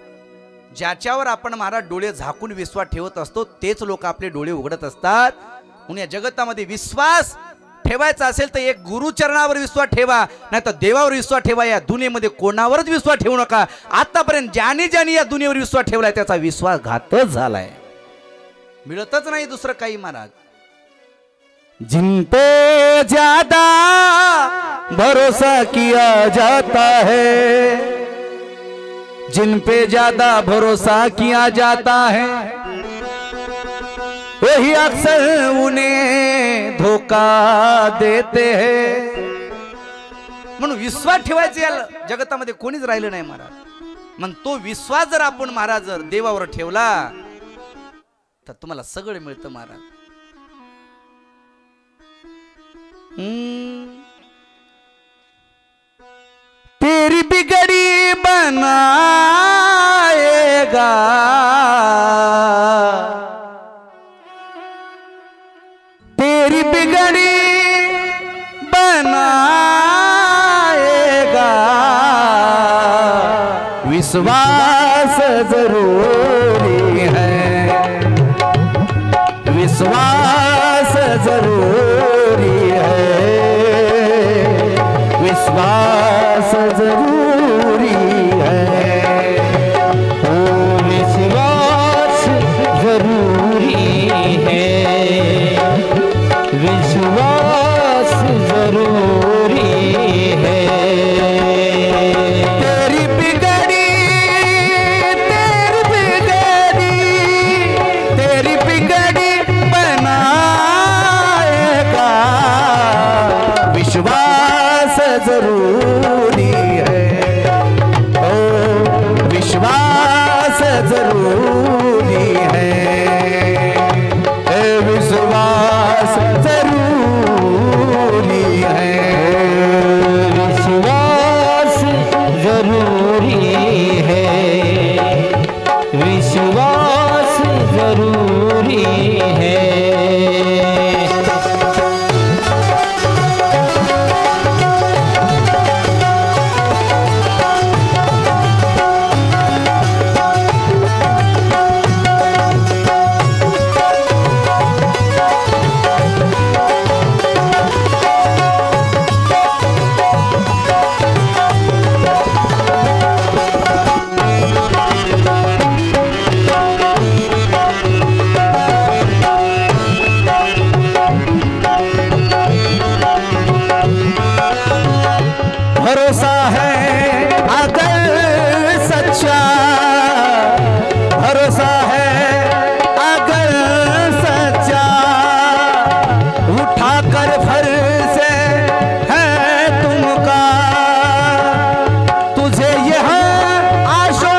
ज्याच्यावर आपण महाराज डोळे झाकून विश्वास ठेवत असतो तेच लोक आपले डोळे उघडत असतात. म्हणून या जगतामध्ये विश्वास ठेवायचा असेल तर एक गुरुचरणावर विश्वास ठेवा, नाही तर देवावर विश्वास ठेवा. या दुनियेमध्ये कोणावरच विश्वास ठेवू नका. आतापर्यंत ज्याने ज्याने या दुनियेवर विश्वास ठेवलाय त्याचा विश्वासघातच झालाय, मिळतच नाही दुसरं काही महाराज. जिन पे ज्यादा भरोसा किया जाता है, जिन पे ज्यादा भरोसा किया जाता है वही अक्सर उन्हें धोखा देते हैं. म्हणून विश्वास ठेवायचे या जगतामध्ये कोणीच राहिलं नाही महाराज. मग तो विश्वास जर आपण महाराज जर देवावर ठेवला तर तुम्हाला सगळं मिळतं महाराज. तेरी बिगड़ी बनाएगा, तेरी बिगड़ी बनाएगा, विश्वास जरूरी है, विश्वास जरूरी है, विश्वास जरूरी है, ओ विश्वास जरूरी है, विश्वास जरूरी है. तेरी बिगड़ी, तेरी बिगड़ी, तेरी बिगड़ी बनाएगा, विश्वास जरूरी है, ओ विश्वास जरूरी है, विश्वास जरूरी है, विश्वास जरूरी है, विश्वास जरूरी है. भरोसा है अगर सच्चा, भरोसा है अगर सच्चा, उठाकर फर से है तुमका, तुझे यह आशा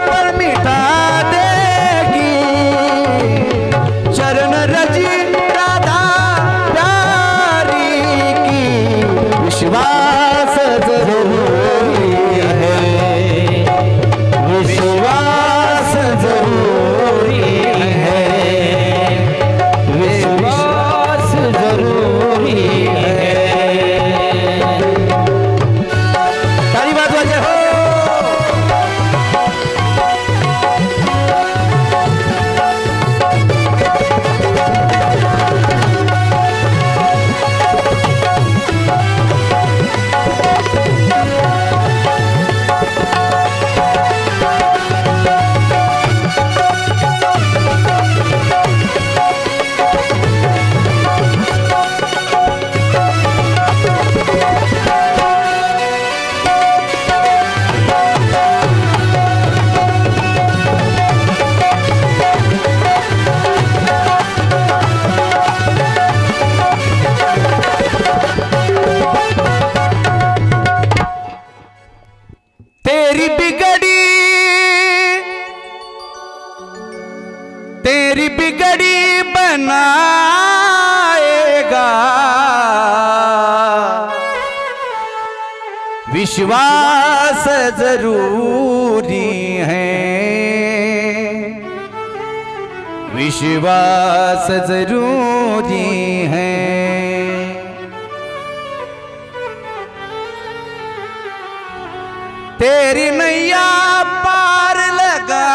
पर मिटा देगी, चरण रजी राधा प्यारी की, विश्वास जरूरी है, विश्वास जरूरी है, विश्वास जरूरी है. ताली बात वजह हो. तेरी बिगड़ी, तेरी बिगड़ी बनाएगा, विश्वास जरूरी है, विश्वास जरूरी है. तेरी नैया पार लगा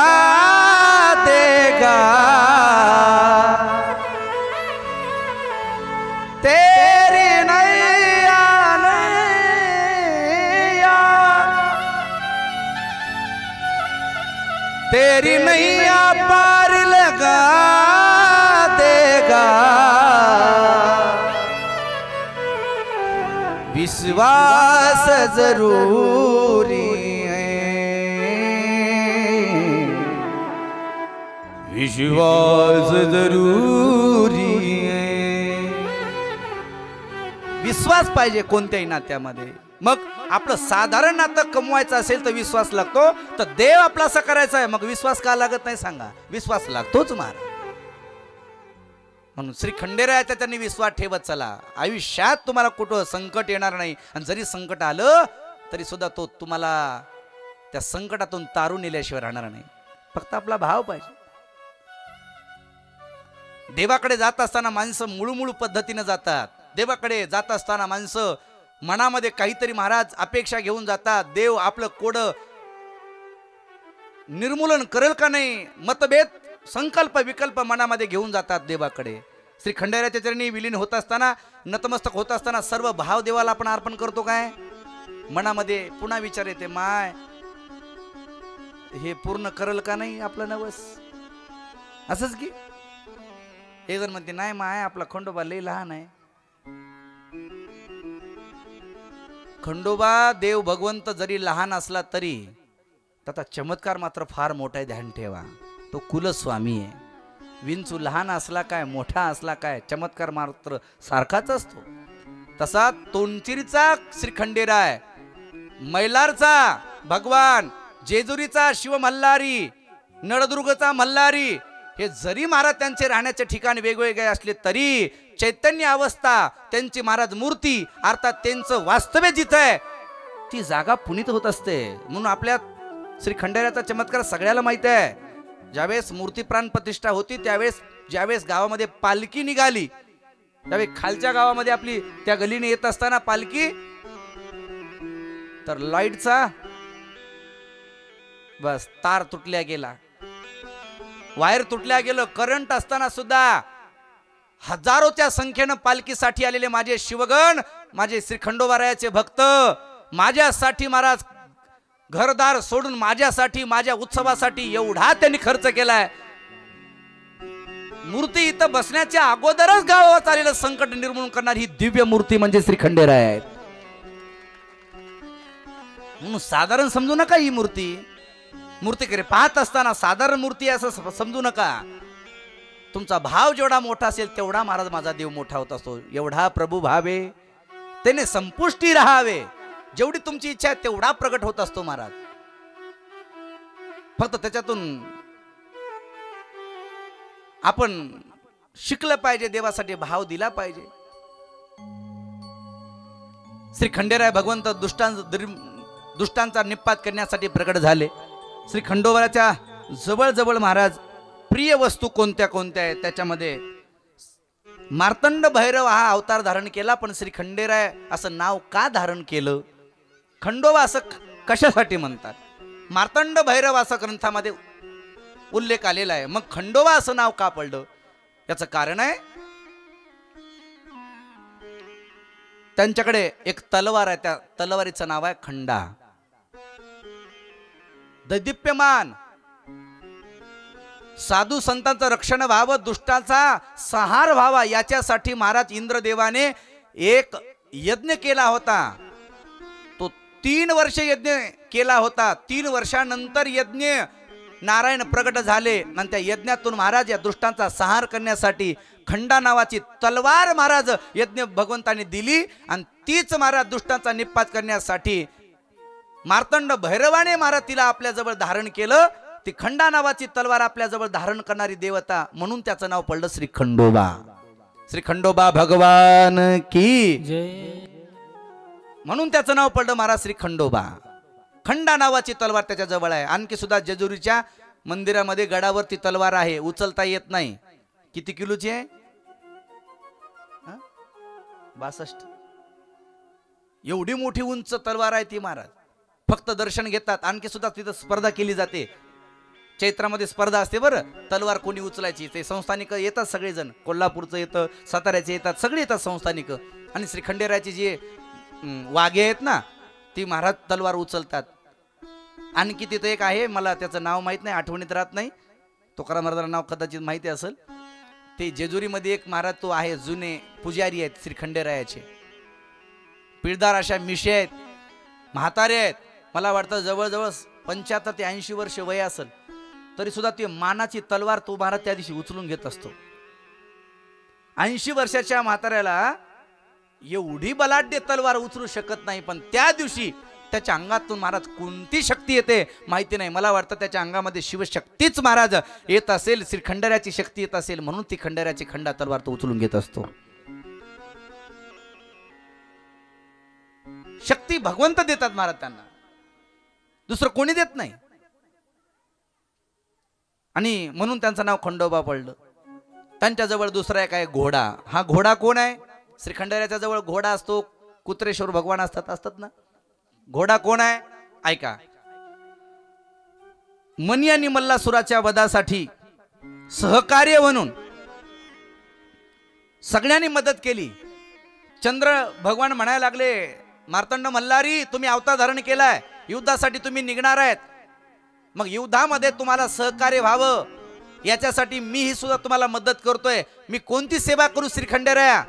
तेरी नैया नैया तेरी नैया पार लगा देगा विश्वास जरूरी है विश्वास जरूरी है विश्वास पाहिजे कोणत्याही नात्यामध्ये मग आपलं साधारण नातं कमवायचं असेल तर विश्वास लागतो तर देव आपला असा करायचा आहे मग विश्वास का लागत नाही सांगा विश्वास लागतोच महाराज म्हणून श्री खंडेरायाचा त्यांनी विश्वास ठेवत चला आयुष्यात तुम्हाला कुठं संकट येणार नाही आणि जरी संकट आलं तरी सुद्धा तो तुम्हाला त्या संकटातून तारून नेल्याशिवाय राहणार नाही फक्त आपला भाव पाहिजे देवाकडे जात असताना माणसं मुळूमुळू पद्धतीने जातात देवाकडे जात असताना माणसं मनामध्ये काहीतरी महाराज अपेक्षा घेऊन जातात देव आपलं कोडं निर्मूलन करेल का नाही मतभेद संकल्प विकल्प मनामध्ये घेऊन जातात देवाकडे श्री खंडेरायाच्या चरणी विलीन होत असताना नतमस्तक होत असताना सर्व भाव देवाला आपण अर्पण करतो काय मनामध्ये पुन्हा विचार येते माय हे पूर्ण करल का नाही आपलं नवस असंच की हे जर म्हणते नाही माय आपला खंडोबा लई लहान आहे खंडोबा देव भगवंत जरी लहान असला तरी त्याचा चमत्कार मात्र फार मोठा आहे ध्यान ठेवा तो कुलस्वामी आहे विंचू लहान असला काय मोठा असला काय चमत्कार मात्र सारखाच असतो तसा तोंडचिरीचा श्री खंडेराय मैलारचा भगवान जेजुरीचा शिव मल्हारी नळदुर्गचा मल्हारी हे जरी महाराज त्यांचे राहण्याचे ठिकाण वेगवेगळे असले तरी चैतन्य अवस्था त्यांची महाराज मूर्ती अर्थात त्यांचं वास्तव्य जिथं आहे ती जागा पुनीत होत असते म्हणून आपल्या श्री खंडेरायाचा चमत्कार सगळ्याला माहित आहे ज्यावेळेस मूर्ती प्राण प्रतिष्ठा होती त्यावेळेस ज्यावेळेस गावामध्ये पालखी निघाली त्यावेळेस खालच्या गावामध्ये आपली त्या गलीने येत असताना पालखी तर लाईटचा बस तार तुटल्या गेला वायर तुटल्या गेलं करंट असताना सुद्धा हजारोच्या संख्येनं पालखीसाठी आलेले माझे शिवगण माझे श्री खंडोबारायाचे भक्त माझ्यासाठी महाराज घरदार सोडून माझ्यासाठी माझ्या उत्सवासाठी एवढा त्यांनी खर्च केलाय मूर्ती इथं बसण्याच्या अगोदरच गावात आलेलं संकट निर्मूलन करणारी ही दिव्य मूर्ती म्हणजे श्री खंडेराय आहेत म्हणून साधारण समजू नका ही मूर्तीकडे पाहत असताना साधारण मूर्ती असं समजू नका तुमचा भाव जेवढा मोठा असेल तेवढा महाराज माझा देव मोठा होत असतो एवढा प्रभू भावे त्याने संपुष्टी राहावे जेवढी तुमची इच्छा आहे तेवढा प्रगट होत असतो महाराज फक्त त्याच्यातून आपण शिकलं पाहिजे देवासाठी भाव दिला पाहिजे श्री खंडेराय भगवंत दुष्टांचा निपात करण्यासाठी प्रकट झाले श्री खंडोबाच्या जवळ जवळ महाराज प्रिय वस्तू कोणत्या कोणत्या आहेत त्याच्यामध्ये मार्तंड भैरव हा अवतार धारण केला पण श्री खंडेराय असं नाव का धारण केलं खंडोबा असं कशासाठी म्हणतात मार्तंड भैरव असं ग्रंथामध्ये उल्लेख आलेला आहे मग खंडोबा असं नाव का पडलं याचं कारण आहे त्यांच्याकडे एक तलवार आहे त्या तलवारीचं नाव आहे खंडा दैदिप्यमान साधू संतांचं रक्षण व्हावं दुष्टाचा संहार व्हावा याच्यासाठी महाराज इंद्रदेवाने एक यज्ञ केला होता तो 3 वर्ष यज्ञ केला होता 3 वर्षानंतर यज्ञ नारायण प्रगट झाले आणि त्या यज्ञातून महाराज या दुष्टांचा संहार करण्यासाठी खंडा नावाची तलवार महाराज यज्ञ भगवंताने दिली आणि तीच महाराज दुष्टांचा निपात करण्यासाठी मार्तंड भैरवाने महाराज तिला आपल्या जवळ धारण केलं ती खंडा नावाची तलवार आपल्या जवळ धारण करणारी देवता म्हणून त्याचं नाव पडलं श्री खंडोबा श्री खंडोबा भगवान की जय म्हणून त्याचं नाव पडलं महाराज श्री खंडोबा खंडा नावाची तलवार त्याच्या जवळ आहे आणखी सुद्धा जेजुरीच्या मंदिरामध्ये गडावर ती तलवार आहे उचलता येत नाही किती किलोची आहे 62 एवढी मोठी उंच तलवार आहे ती महाराज फक्त दर्शन घेतात आणखी सुद्धा तिथं स्पर्धा केली जाते चैत्रामध्ये स्पर्धा असते बरं, तलवार कोणी उचलायची. ते संस्थानिक येतात सगळेजण, कोल्हापूरचं येतं, साताऱ्याचे येतात, सगळे येतात संस्थानिक. आणि श्री खंडेरायाची जे वाघे आहेत ना, ती महाराज तलवार उचलतात. आणखी तिथं एक आहे, मला त्याचं नाव माहीत नाही, आठवणीत राहत नाही, तुकाराम महाराजांना नाव कदाचित माहिती असेल. ते जेजुरीमध्ये एक महाराज तो आहे, जुने पुजारी आहेत श्री खंडेरायाचे. पिळदार अशा मिशे आहेत, म्हातारे आहेत. मला वाटतं जवळजवळ 75 ते 80 वर्ष वय असेल, तरी सुद्धा ती मानाची तलवार तो महाराज त्या दिवशी उचलून घेत असतो. 80 वर्षाच्या म्हाताऱ्याला एवढी बलाढ्य तलवार उचलू शकत नाही, पण त्या दिवशी त्याच्या अंगातून महाराज कोणती शक्ती येते माहिती नाही. मला वाटतं त्याच्या अंगामध्ये शिवशक्तीच महाराज येत असेल, श्री खंडेरायाची शक्ती येत असेल, म्हणून ती खंडेरायाची खंडा तलवार तो उचलून घेत असतो. शक्ती भगवंत देतात महाराज त्यांना, दुसरं कोणी देत नाही. आणि म्हणून त्यांचं नाव खंडोबा पडलं. त्यांच्याजवळ दुसरा एक आहे घोडा. हा घोडा कोण आहे? श्री खंडेरायाच्या जवळ घोडा असतो, कुत्रेश्वर भगवान असतात ना. घोडा कोण आहे? ऐका. मनी आणि मल्लासुराच्या वधासाठी सहकार्य म्हणून सगळ्यांनी मदत केली. चंद्र भगवान म्हणायला लागले, मार्तंड मल्हारी, तुम्ही अवतार धारण केलाय, युद्धासाठी तुम्ही निघणार आहेत. मग युद्धामध्ये तुम्हाला सहकार्य व्हावं याच्यासाठी मी ही सुद्धा तुम्हाला मदत करतोय. मी कोणती सेवा करू श्री खंडेराया?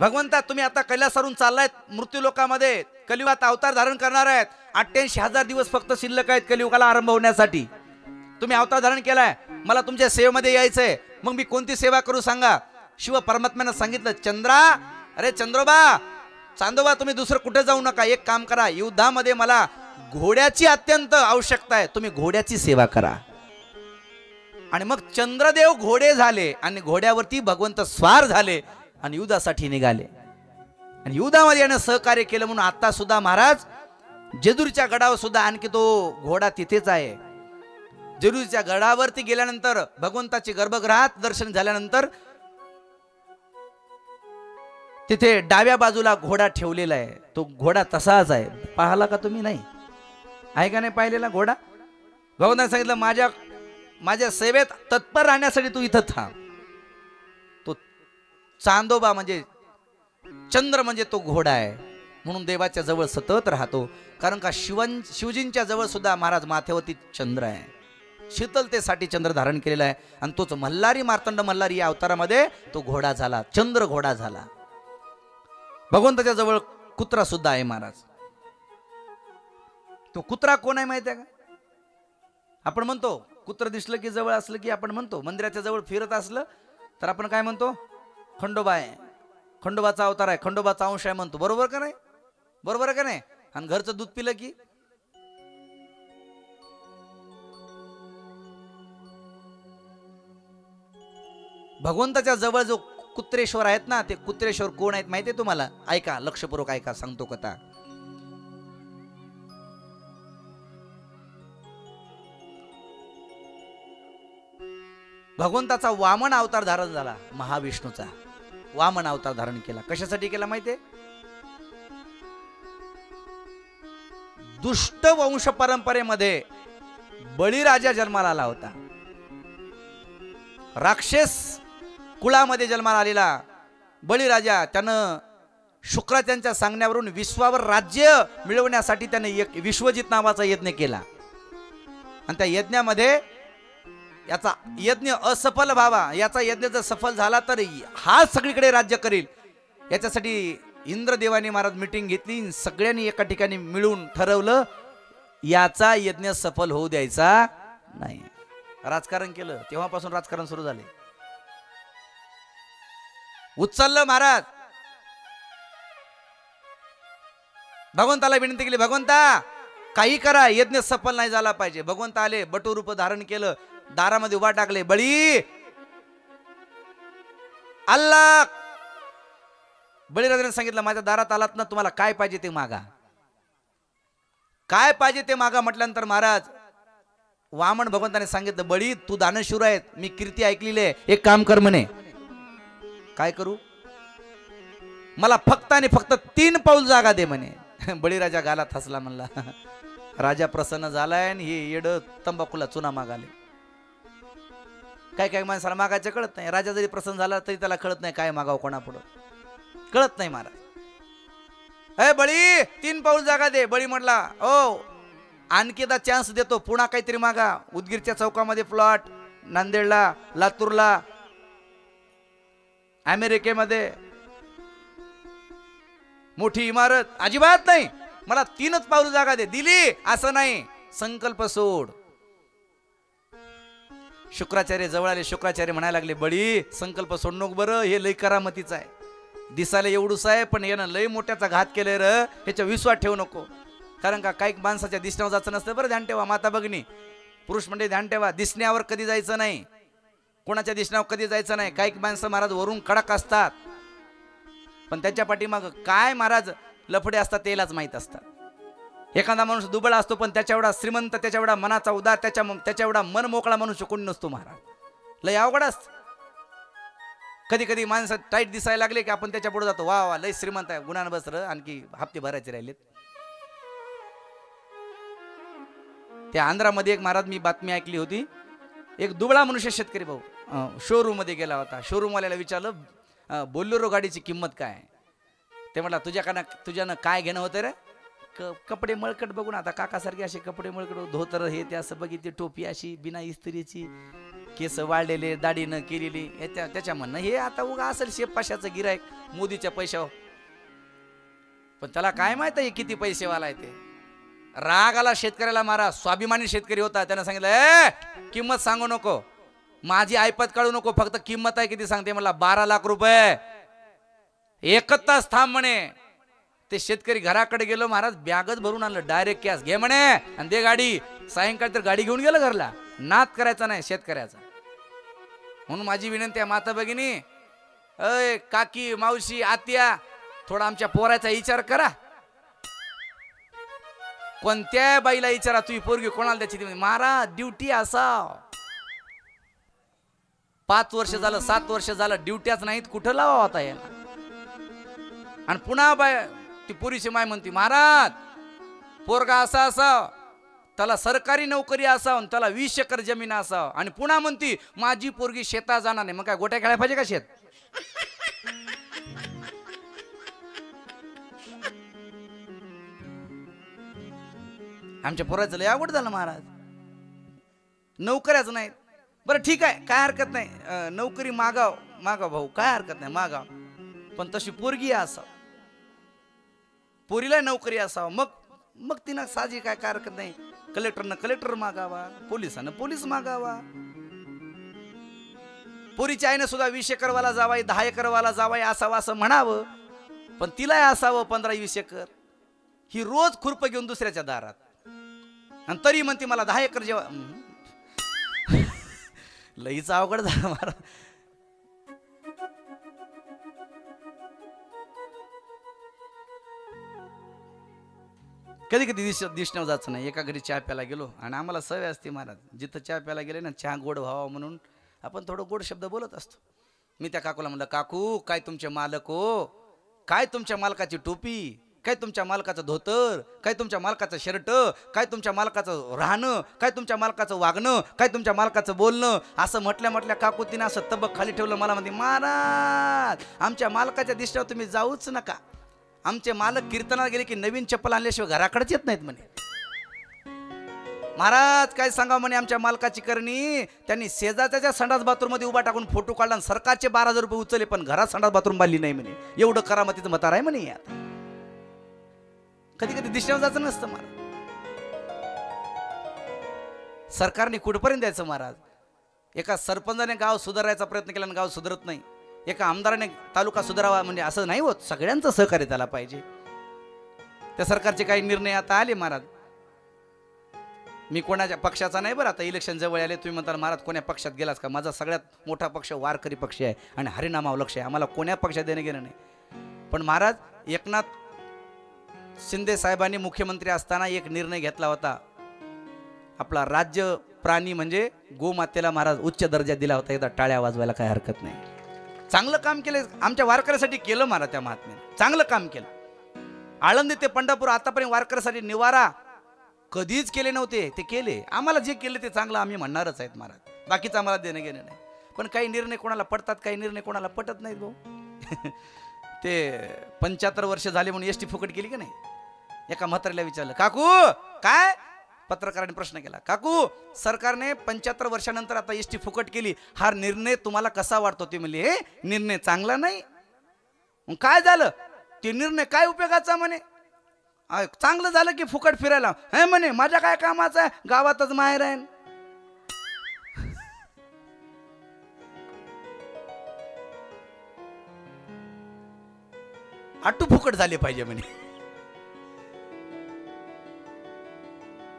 भगवंता, तुम्ही आता कैलासावरून चाललायत मृत्यू लोकामध्ये, कलियुगात अवतार धारण करणार आहेत. 88,000 दिवस फक्त शिल्लक आहेत कलियुगाला आरंभ होण्यासाठी. तुम्ही अवतार धारण केलाय, मला तुमच्या सेवेमध्ये यायचंय. मग मी कोणती सेवा करू सांगा? शिव परमात्म्यानं सांगितलं, चंद्रा, अरे चंद्रोबा, चांदोबा, तुम्ही दुसरं कुठे जाऊ नका. एक काम करा, युद्धामध्ये मला घोड्याची अत्यंत आवश्यकता आहे, तुम्ही घोड्याची सेवा करा. आणि मग चंद्रदेव घोडे झाले आणि घोड्यावरती भगवंत स्वार झाले आणि युद्धासाठी निघाले. आणि युद्धामध्ये यानं सहकार्य केलं म्हणून आता सुद्धा महाराज जेजुरीच्या गडावर सुद्धा आणखी तो घोडा तिथेच आहे. जेजुरीच्या गडावरती गेल्यानंतर भगवंताची गर्भगृहात दर्शन झाल्यानंतर तिथे डाव्या बाजूला घोडा ठेवलेला आहे. तो घोडा तसाच आहे. पाहिला का तुम्ही? नाही आहे का नाही पाहिलेला घोडा? भगवंताने सांगितलं, माझ्या सेवेत तत्पर राहण्यासाठी तू इथं थांब. तो चांदोबा म्हणजे चंद्र म्हणजे तो घोडा आहे, म्हणून देवाच्या जवळ सतत राहतो. कारण का शिवजींच्या जवळ सुद्धा महाराज माथ्यावरती चंद्र आहे, शीतलतेसाठी चंद्र धारण केलेला आहे. आणि तोच मल्हारी, मार्तंड मल्हारी या अवतारामध्ये तो घोडा झाला, चंद्र घोडा झाला. भगवंताच्या जवळ कुत्रा सुद्धा आहे महाराज. तो कुत्रा कोण आहे माहिती आहे का? आपण म्हणतो कुत्र दिसलं की, जवळ असलं की आपण म्हणतो, मंदिराच्या जवळ फिरत असलं तर आपण काय म्हणतो? खंडोबा आहे, खंडोबाचा अवतार आहे, खंडोबाचा अंश आहे म्हणतो. बरोबर का नाही? बरोबर आहे का नाही? आणि घरचं दूध पिलं की भगवंताच्या जवळ जो कुत्रेश्वर आहेत ना, ते कुत्रेश्वर कोण आहेत माहितीये तुम्हाला? ऐका, लक्षपूर्वक ऐका, सांगतो कथा. भगवंताचा वामन अवतार धारण झाला, महाविष्णूचा वामन अवतार धारण केला. कशासाठी केला माहितीये? दुष्ट वंश परंपरेमध्ये बळीराजा जन्माला आला होता. राक्षस कुळामध्ये जन्माला आलेला बळीराजा, त्यानं शुक्राचार्यांच्या सांगण्यावरून विश्वावर राज्य मिळवण्यासाठी त्याने एक विश्वजित नावाचा यज्ञ केला. आणि त्या यज्ञामध्ये याचा यज्ञ असफल व्हावा, याचा यज्ञ जर सफल झाला तर हा सगळीकडे राज्य करेल. याच्यासाठी इंद्रदेवाने महाराज मीटिंग घेतली. सगळ्यांनी एका ठिकाणी मिळून ठरवलं, याचा यज्ञ सफल होऊ द्यायचा नाही. राजकारण केलं. तेव्हापासून राजकारण सुरू झाले. उचललं महाराज, भगवंताला विनंती केली, भगवंता काही करा, यज्ञ सफल नाही झाला पाहिजे. भगवंत आले, बटू रूप धारण केलं, दारामध्ये उभा टाकले. बळी, अल्लाह. बळीराजाने सांगितलं, माझ्या दारात आलात ना, तुम्हाला काय पाहिजे ते मागा, काय पाहिजे ते मागा. म्हटल्यानंतर महाराज वामन भगवंताने सांगितलं, बळी तू दानशूर आहेत, मी कीर्ती ऐकलेली आहे, एक काम कर म्हणे. काय करू? मला फक्त आणि फक्त 3 पाऊल जागा दे म्हणे. बळीराजा गालात हसला, म्हणला राजा प्रसन्न झालाय आणि हे येड तंबाखूला चुना मागाले. काय काय माणसाला मागायचं कळत नाही. राजा जरी प्रसन्न झाला तरी त्याला कळत नाही काय मागावं कोणापुढं, कळत नाही महाराज. अय बळी 3 पाऊल जागा दे. बळी म्हटला ओ आणखीदा चान्स देतो, पुन्हा काहीतरी मागा. उदगीरच्या चौकामध्ये प्लॉट, नांदेडला, लातूरला, अमेरिकेमध्ये मोठी इमारत, अजिबात नाही. मला 3च पाऊल जागा दे. दिली असं नाही, संकल्प सोड. शुक्राचार्य जवळ आले. शुक्राचार्य म्हणायला लागले बळी संकल्प सोड नको बरं, हे लय करामतीचं आहे. दिसायला एवढूच आहे पण यानं लय मोठ्याचा घात केलाय र, ह्याच्या विश्वास ठेवू नको. कारण का काही माणसाच्या दिसण्यावर जायचं नसतं बरं. ध्यान ठेवा माता भगिनी, पुरुष म्हणजे ध्यान ठेवा, दिसण्यावर कधी जायचं नाही, कोणाच्या दिसण्यावर कधी जायचं नाही. काही माणसं महाराज वरून कडक असतात पण त्याच्या पाठीमाग काय महाराज लफडे असतात त्यालाच माहीत असतात. एखादा माणूस दुबळा असतो पण त्याच्या एवढा श्रीमंत, त्याच्या एवढा मनाचा उदार, त्याच्या एवढा मन मोकळा मनुष्य कोणी नसतो महाराज. लय अवघड असतं. कधी कधी माणसं टाईट दिसायला लागले की आपण त्याच्या पुढे जातो, वा वा लय श्रीमंत आहे, गुणानं बस र, आणखी हप्ते भरायचे राहिलेत. त्या आंध्रामध्ये एक महाराज मी बातमी ऐकली होती. एक दुबळा मनुष्य शेतकरी भाऊ शोरूम मध्ये गेला होता. शोरूम वाल्याला विचारलं बोलेरो गाडीची किंमत काय. ते म्हटला तुझ्यानं काय घेणं होतं रे. कपडे मळकट बघून, आता काकासारखे असे कपडे मळकट, धोतर हे ते असं बघितले, टोपी अशी बिना इस्त्रीची, केस वाळलेले, दाढी न केलेली. त्याच्या म्हणणं हे आता उगा असेल शेपाशाचं गिरायक मोदीच्या पैशावर. पण त्याला काय माहित आहे किती पैसेवाला आहे ते. राग आला शेतकऱ्याला महाराज. स्वाभिमानी शेतकरी होता. त्यानं सांगितलं किंमत सांगू नको, माझी ऐपत काढू नको, फक्त किंमत आहे किती सांगते. मला 12 लाख रुपये. 1 तास थांब म्हणे. ते शेतकरी घराकडे गेलो महाराज, बॅगच भरून आणलं, डायरेक्ट कॅश घे म्हणे आणि दे गाडी. सायंकाळी तर गाडी घेऊन गेलं घरला. नाद करायचा नाही शेतकऱ्याचा. म्हणून माझी विनंती आहे माता भगिनी, अय काकी, मावशी, आत्या, थोडा आमच्या पोराचा विचार करा. कोणत्या बाईला विचारा तुझी पोरगी कोणाला द्यायची. महाराज ड्युटी असाव. 5 वर्ष झालं, 7 वर्ष झालं ड्युट्याच नाहीत, कुठं लावा होता याला. आणि पुन्हा बाय ती पोरीची माय म्हणते महाराज पोरगा असा असाव, त्याला सरकारी नोकरी असाव, त्याला 20 एकर जमीन असाव. आणि पुन्हा म्हणती माझी पोरगी शेतात जाणार नाही. मग काय गोट्या खेळायला पाहिजे का शेत. आमच्या पोराचं लय अवघड झालं महाराज. नोकऱ्याच नाहीत. बरं ठीक आहे, काय हरकत नाही, नोकरी मागाव भाऊ, काय हरकत नाही मागाव, पण तशी पोरगी असाव, पोरीला नोकरी असाव. मग तिनं साजी काय हरकत नाही. कलेक्टरनं कलेक्टर मागावा, पोलिसानं पोलीस मागावा. पोरीच्या आईनं सुद्धा 20 एकरवाला जावाय, 10 एकरवाला जावाय असावं असं म्हणावं, पण तिला असावं 15-20 एकर. ही रोज खुरप घेऊन दुसऱ्याच्या दारात, आणि तरी म्हणते मला 10 एकर जेव्हा. लईच अवघड झालं महाराज. कधी कधी दिसण्यावर जायचं नाही. एका घरी चहा प्यायला गेलो आणि आम्हाला सवय असते महाराज, जिथं चहा प्यायला गेले ना चहा गोड व्हावा म्हणून आपण थोडं गोड शब्द बोलत असतो. मी त्या काकूला म्हणलं, काकू काय तुमचे मालक हो, काय तुमच्या मालकाची टोपी, काय तुमच्या मालकाचं धोतर, काय तुमच्या मालकाचं शर्ट, काय तुमच्या मालकाचं राहणं, काय तुमच्या मालकाचं वागणं, काय तुमच्या मालकाचं बोलणं. असं म्हटल्या काकू तिनं असं तबक खाली ठेवलं. मला म्हणते महाराज आमच्या मालकाच्या दिसण्यावर तुम्ही जाऊच नका. आमचे मालक कीर्तनाला गेले की नवीन चप्पल आणल्याशिवाय घराकडेच येत नाहीत म्हणे. महाराज काय सांगा म्हणे आमच्या मालकाची करणी. त्यांनी शेजारच्या संडास बाथरूम मध्ये उभा टाकून फोटो काढला, सरकारचे 12,000 रुपये उचलले, पण घरात संडास बाथरूम बांधली नाही म्हणे. एवढं करामतीचं म्हातार आहे म्हणे. यात कधी कधी दिसण्यावर जायचं नसतं महाराज. सरकारने कुठपर्यंत द्यायचं महाराज. एका सरपंचाने गाव सुधारायचा प्रयत्न केला आणि गाव सुधारत नाही. एका आमदाराने तालुका सुधारावा म्हणजे असं नाही होत. सगळ्यांचं सहकार्य त्याला पाहिजे. त्या सरकारचे काही निर्णय आता आले महाराज. मी कोणाच्या पक्षाचा नाही बरं. आता इलेक्शन जवळ आले, तुम्ही म्हणता महाराज कोण्या पक्षात गेलास का. माझा सगळ्यात मोठा पक्ष वारकरी पक्ष आहे आणि हरिनामावर लक्ष आहे. आम्हाला कोण्या पक्षात देणं घेणं नाही. पण महाराज एकनाथ शिंदे साहेबांनी मुख्यमंत्री असताना एक निर्णय घेतला होता. आपला राज्य प्राणी म्हणजे गोमातेला महाराज उच्च दर्जा दिला होता. एकदा टाळ्या वाजवायला काही हरकत नाही. चांगलं काम केलं आमच्या वारकऱ्यासाठी केलं महाराज. त्या महात्म्याने चांगलं काम केलं. आळंदी ते पंढरपूर आतापर्यंत वारकऱ्यासाठी निवारा कधीच केले नव्हते, ते केले. आम्हाला जे केले ते चांगलं आम्ही म्हणणारच आहेत महाराज. बाकीचं आम्हाला देणं घेणं नाही. पण काही निर्णय कोणाला पटतात, काही निर्णय कोणाला पटत नाहीत भाऊ. ते 75 वर्ष झाले म्हणून एसटी फुकट केली का नाही. एका म्हातारीला विचारलं, काकू काय, पत्रकाराने प्रश्न केला, काकू सरकारने 75 वर्षानंतर आता एसटी फुकट केली, हा निर्णय तुम्हाला कसा वाटतो. ते म्हणले, हे निर्णय चांगला नाही. मग काय झालं, ते निर्णय काय उपयोगाचा म्हणे. चांगलं झालं की फुकट फिरायला, हे म्हणे माझ्या काय कामाचं आहे, गावातच माहेर आहे. आटू फुकट झाले पाहिजे म्हणे.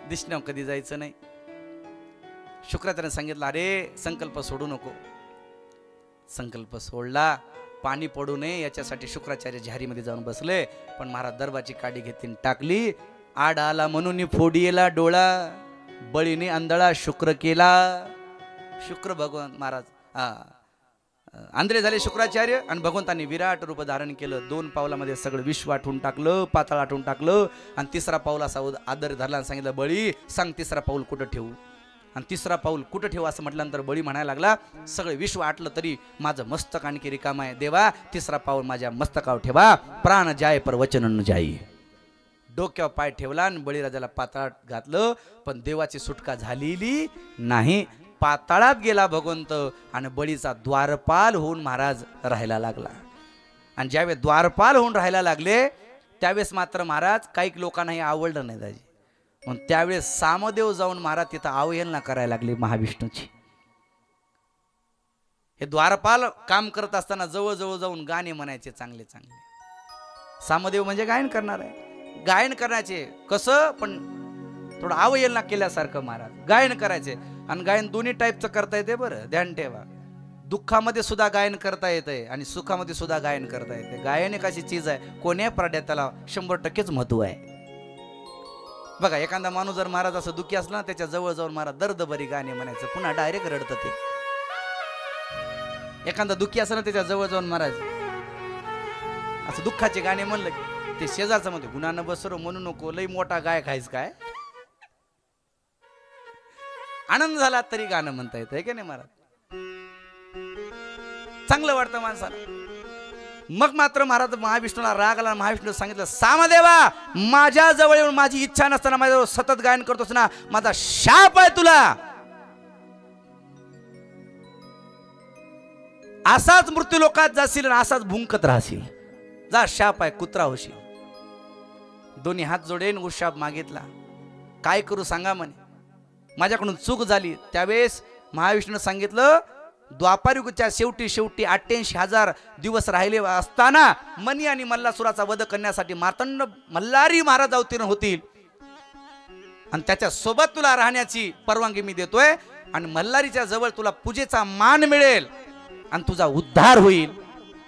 दिसण्यावर कधी जायचं नाही. शुक्राचार्याने सांगितलं, अरे संकल्प सोडू नको. संकल्प सोडला, पाणी पडू नये याच्यासाठी शुक्राचार्य झारीमध्ये जाऊन बसले. पण महाराज दरबाची काडी घेतली टाकली. आड आला म्हणून फोडीला डोळा, बळीने आंधळा शुक्र केला. शुक्र भगवान महाराज आंधळे झाले शुक्राचार्य, आणि भगवंतांनी विराट रूप धारण केलं. 2 पावलामध्ये सगळं विश्व आठवून टाकलं, पाताळ आठवून टाकलं. आणि 3रा पाऊल असा आदर धरला आणि सांगितलं, बळी सांग 3रा पाऊल कुठं ठेवू. आणि 3रा पाऊल कुठं ठेवू असं म्हटल्यानंतर बळी म्हणायला लागला, सगळे विश्व आटलं तरी माझं मस्तक आणखी रिकाम आहे. देवा 3रा पाऊल माझ्या मस्तकावर ठेवा. प्राण जाय पर वचन न जाई. डोक्यावर पाय ठेवला आणि बळीराजाला पाताळात घातलं. पण देवाची सुटका झालेली नाही. पाताळात गेला भगवंत आणि बळीचा द्वारपाल होऊन महाराज राहायला लागला. आणि ज्यावेळेस द्वारपाल होऊन राहायला लागले त्यावेळेस मात्र महाराज काही लोकांना हे आवडलं नाही दाजी. मग त्यावेळेस सामदेव जाऊन महाराज तिथं अवहेलना करायला लागली महाविष्णूची. हे द्वारपाल काम करत असताना जवळजवळ जाऊन गाणे म्हणायचे चांगले चांगले. सामदेव म्हणजे गायन करणार आहे, गायन करण्याचे कसं पण थोडं अवहेलना केल्यासारखं महाराज गायन करायचे. आणि गायन दोन्ही टाईपचं करता येते बरं, ध्यान ठेवा. दुःखामध्ये सुद्धा गायन करता येते आणि सुखामध्ये सुद्धा गायन करता येते. गायन एक अशी चीज आहे, कोण्या प्राण्यात त्याला 100% महत्व आहे. बघा एखादा माणूस जर महाराज असं दुःखी असला ना, त्याच्या जवळ जाऊन महाराज दर्दभरी गाणे म्हणायचं, पुन्हा डायरेक्ट रडतं ते. एखादा दुःखी असला ना त्याच्या जवळ जाऊन महाराज असं दुःखाचे गाणे म्हणलं की ते शेजारचं म्हणते, गुणानं बसरो म्हणू नको, लई मोठा गाय खायच काय. आनंद झाला तरी गाणं म्हणता येतं की नाही महाराज, चांगलं वाटतं माणसाला. मग मात्र महाराज महाविष्णूला राग आला. महाविष्णू सांगितलं, सामदेवा माझ्या जवळ येऊन माझी इच्छा नसताना माझ्याजवळ सतत गायन करतोस ना, माझा शाप आहे तुला. असाच मृत्यू लोकात जाशील आणि असाच भुंकत राहशील. जा शाप आहे, कुत्रा होशील. दोन्ही हात जोडेन उशाप मागितला. काय करू सांगा म्हणे, माझ्याकडून चूक झाली. त्यावेळेस महाविष्णूने सांगितलं, द्वापारयुगाच्या शेवटी 88,000 दिवस राहिले असताना मनी आणि मल्लासुराचा वध करण्यासाठी मार्तंड मल्हारी महाराज अवतीर्ण होतील आणि त्याच्या सोबत तुला राहण्याची परवानगी मी देतोय. आणि मल्हारीच्या जवळ तुला पूजेचा मान मिळेल आणि तुझा उद्धार होईल.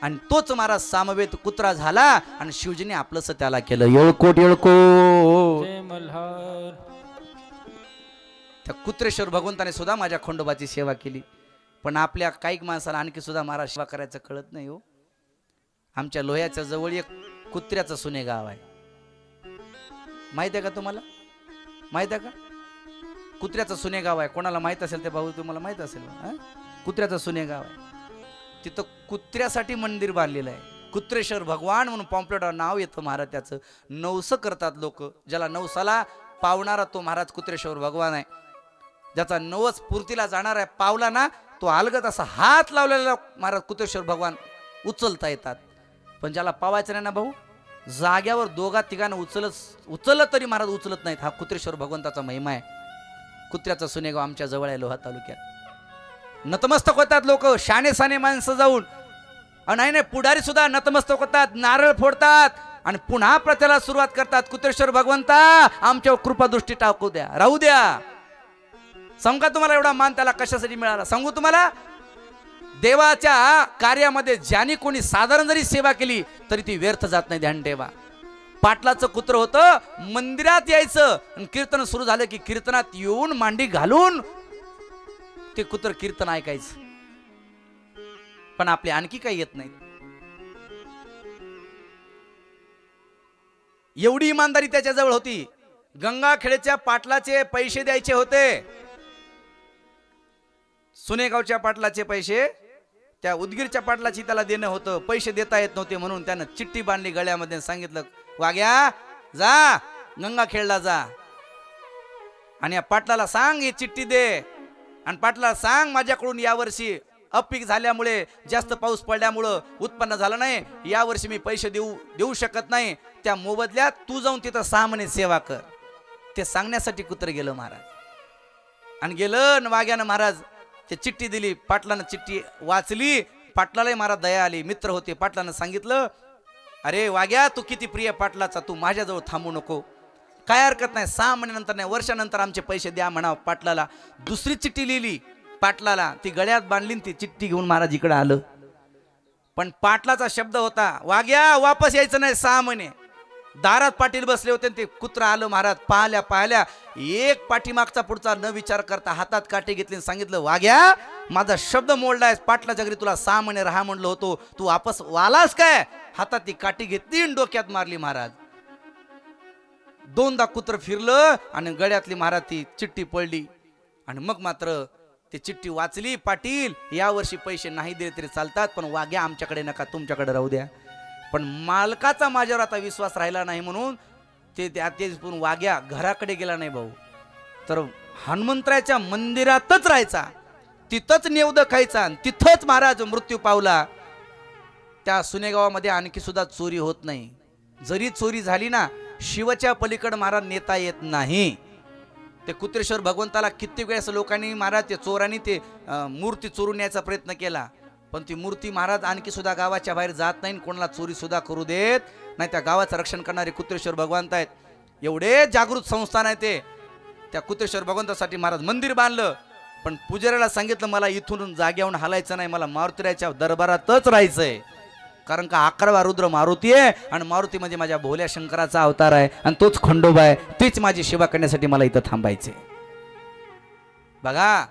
आणि तोच महाराज सामवेद कुत्रा झाला आणि शिवजीने आपलंच त्याला केलं. येळकोट येळकोट जय मल्हार. त्या कुत्रेश्वर भगवंताने सुद्धा माझ्या खंडोबाची सेवा केली. पण आपल्या काही माणसाला आणखी सुद्धा महाराज सेवा करायचं कळत नाही हो. आमच्या लोह्याच्या जवळ एक कुत्र्याचं सुने गाव आहे, माहित आहे का तुम्हाला? माहित आहे का? कुत्र्याचं सुने गाव आहे. कोणाला माहित असेल ते भाऊ तुम्हाला माहित असेल. कुत्र्याचं सुने गाव आहे. तिथं कुत्र्यासाठी मंदिर बांधलेलं आहे. कुत्रेश्वर भगवान म्हणून पॉम्पलेटवर नाव येतं महाराज. त्याचं नवस करतात लोक. ज्याला नवसाला पावणारा तो महाराज कुत्रेश्वर भगवान आहे. ज्याचा नवस पूर्तीला जाणार आहे, पावला ना तो अलगत असा हात लावलेला महाराज कुत्रेश्वर भगवान उचलता येतात. पण ज्याला पावायचं नाही ना भाऊ, जाग्यावर दोघा तिघांना उचललं तरी महाराज उचलत नाहीत. हा कुत्रेश्वर भगवंताचा महिमा आहे. कुत्र्याचं सुनेगाव आमच्या जवळ आहे, लोहा तालुक्यात. नतमस्तक होतात लोक, शाने साने माणसं जाऊन. नाही नाही, पुढारी सुद्धा नतमस्तक होतात, नारळ फोडतात आणि पुन्हा प्रचाराला सुरुवात करतात. कुत्रेश्वर भगवंता आमच्यावर कृपा दृष्टी टाकू द्या, राहू द्या. सांगू का तुम्हाला एवढा मान त्याला कशासाठी मिळाला? सांगू तुम्हाला, देवाच्या कार्यामध्ये ज्याने कोणी साधारण जरी सेवा केली तरी ती व्यर्थ जात नाही. ध्यान ठेवा. पाटलाचं कुत्र होतं, मंदिरात यायचं आणि कीर्तन सुरू झालं की कीर्तनात येऊन मांडी घालून ते कुत्र कीर्तन ऐकायचं. पण आपले आणखी काही येत नाही. एवढी इमानदारी त्याच्याजवळ होती. गंगाखेडच्या पाटलाचे पैसे द्यायचे होते. सुनेगावच्या पाटलाचे पैसे त्या उदगीरच्या पाटलाची त्याला देणं होतं, पैसे देता येत नव्हते म्हणून त्यानं चिठ्ठी बांधली गळ्यामध्ये, सांगितलं वाग्या जा गंगाखेडला जा आणि या पाटलाला सांग ही चिठ्ठी दे, आणि पाटलाला सांग माझ्याकडून यावर्षी अपीक झाल्यामुळे जास्त पाऊस पडल्यामुळं उत्पन्न झालं नाही, यावर्षी मी पैसे देऊ शकत नाही, त्या मोबदल्यात तू जाऊन तिथं 6 महिने सेवा कर. ते सांगण्यासाठी कुत्र गेलं महाराज आणि गेलं वाग्यानं महाराज ते चिठ्ठी दिली. पाटलानं चिठ्ठी वाचली, पाटलालाही महाराज दया आली, मित्र होते. पाटलानं सांगितलं अरे वाग्या तू किती प्रिय पाटलाचा, तू माझ्याजवळ थांबू नको, काय हरकत नाही, 6 महिन्यानंतर नाही वर्षानंतर आमचे पैसे द्या म्हणा. पाटलाला दुसरी चिठ्ठी लिहिली पाटलाला, ती गळ्यात बांधली, ती चिठ्ठी घेऊन महाराज इकडे आलं. पण पाटलाचा शब्द होता वाग्या वापस यायचं नाही 6 महिने. दारात पाटील बसले होते, ते कुत्र आलं महाराज, पाहिल्या एक पाठीमागचा पुढचा न विचार करता हातात काठी घेतली, सांगितलं वाग्या माझा शब्द मोडलाय, पाटलाच्या घरी तुला 6 महिने राहा म्हणलं होतो, तू वापस वालास काय. हातात ती काठी घेतली आणि डोक्यात मारली महाराज. 2दा कुत्र फिरलं आणि गळ्यातली महाराज ती चिठ्ठी पडली. आणि मग मात्र ती चिठ्ठी वाचली. पाटील यावर्षी पैसे नाही दिले तरी चालतात, पण वाग्या आमच्याकडे नका, तुमच्याकडे राहू द्या. पण मालकाचा माझ्यावर आता विश्वास राहिला नाही म्हणून ते वाग्या घराकडे गेला नाही भाऊ, तर हनुमंतराच्या मंदिरातच राहायचा, तिथंच नेवद खायचा आणि तिथंच महाराज मृत्यू पावला. त्या सुनेगावामध्ये आणखी सुद्धा चोरी होत नाही. जरी चोरी झाली ना, शिवच्या पलीकडे महाराज नेता येत नाही. ते कुत्रेश्वर भगवंताला कित्येक वेळेस लोकांनी महाराज ते चोरांनी ते मूर्ती चोरून न्यायचा प्रयत्न केला, पण ती मूर्ती महाराज आणखी सुद्धा गावाच्या बाहेर जात नाही, कोणाला चोरी सुद्धा करू देत नाही. त्या गावाचं रक्षण करणारे कुत्रेश्वर भगवंत आहेत. एवढे जागृत संस्थान आहे ते. त्या कुत्रेश्वर भगवंतासाठी महाराज मंदिर बांधलं, पण पुजाऱ्याला सांगितलं मला इथून जाग्यावरून हलायचं नाही, मला मारुतीरायाच्या दरबारातच राहायचंय, कारण का 11वा रुद्र मारुती आहे आणि मारुती म्हणजे माझ्या भोल्या शंकराचा अवतार आहे आणि तोच खंडोबा आहे, तीच माझी सेवा करण्यासाठी मला इथं थांबायचे. बघा,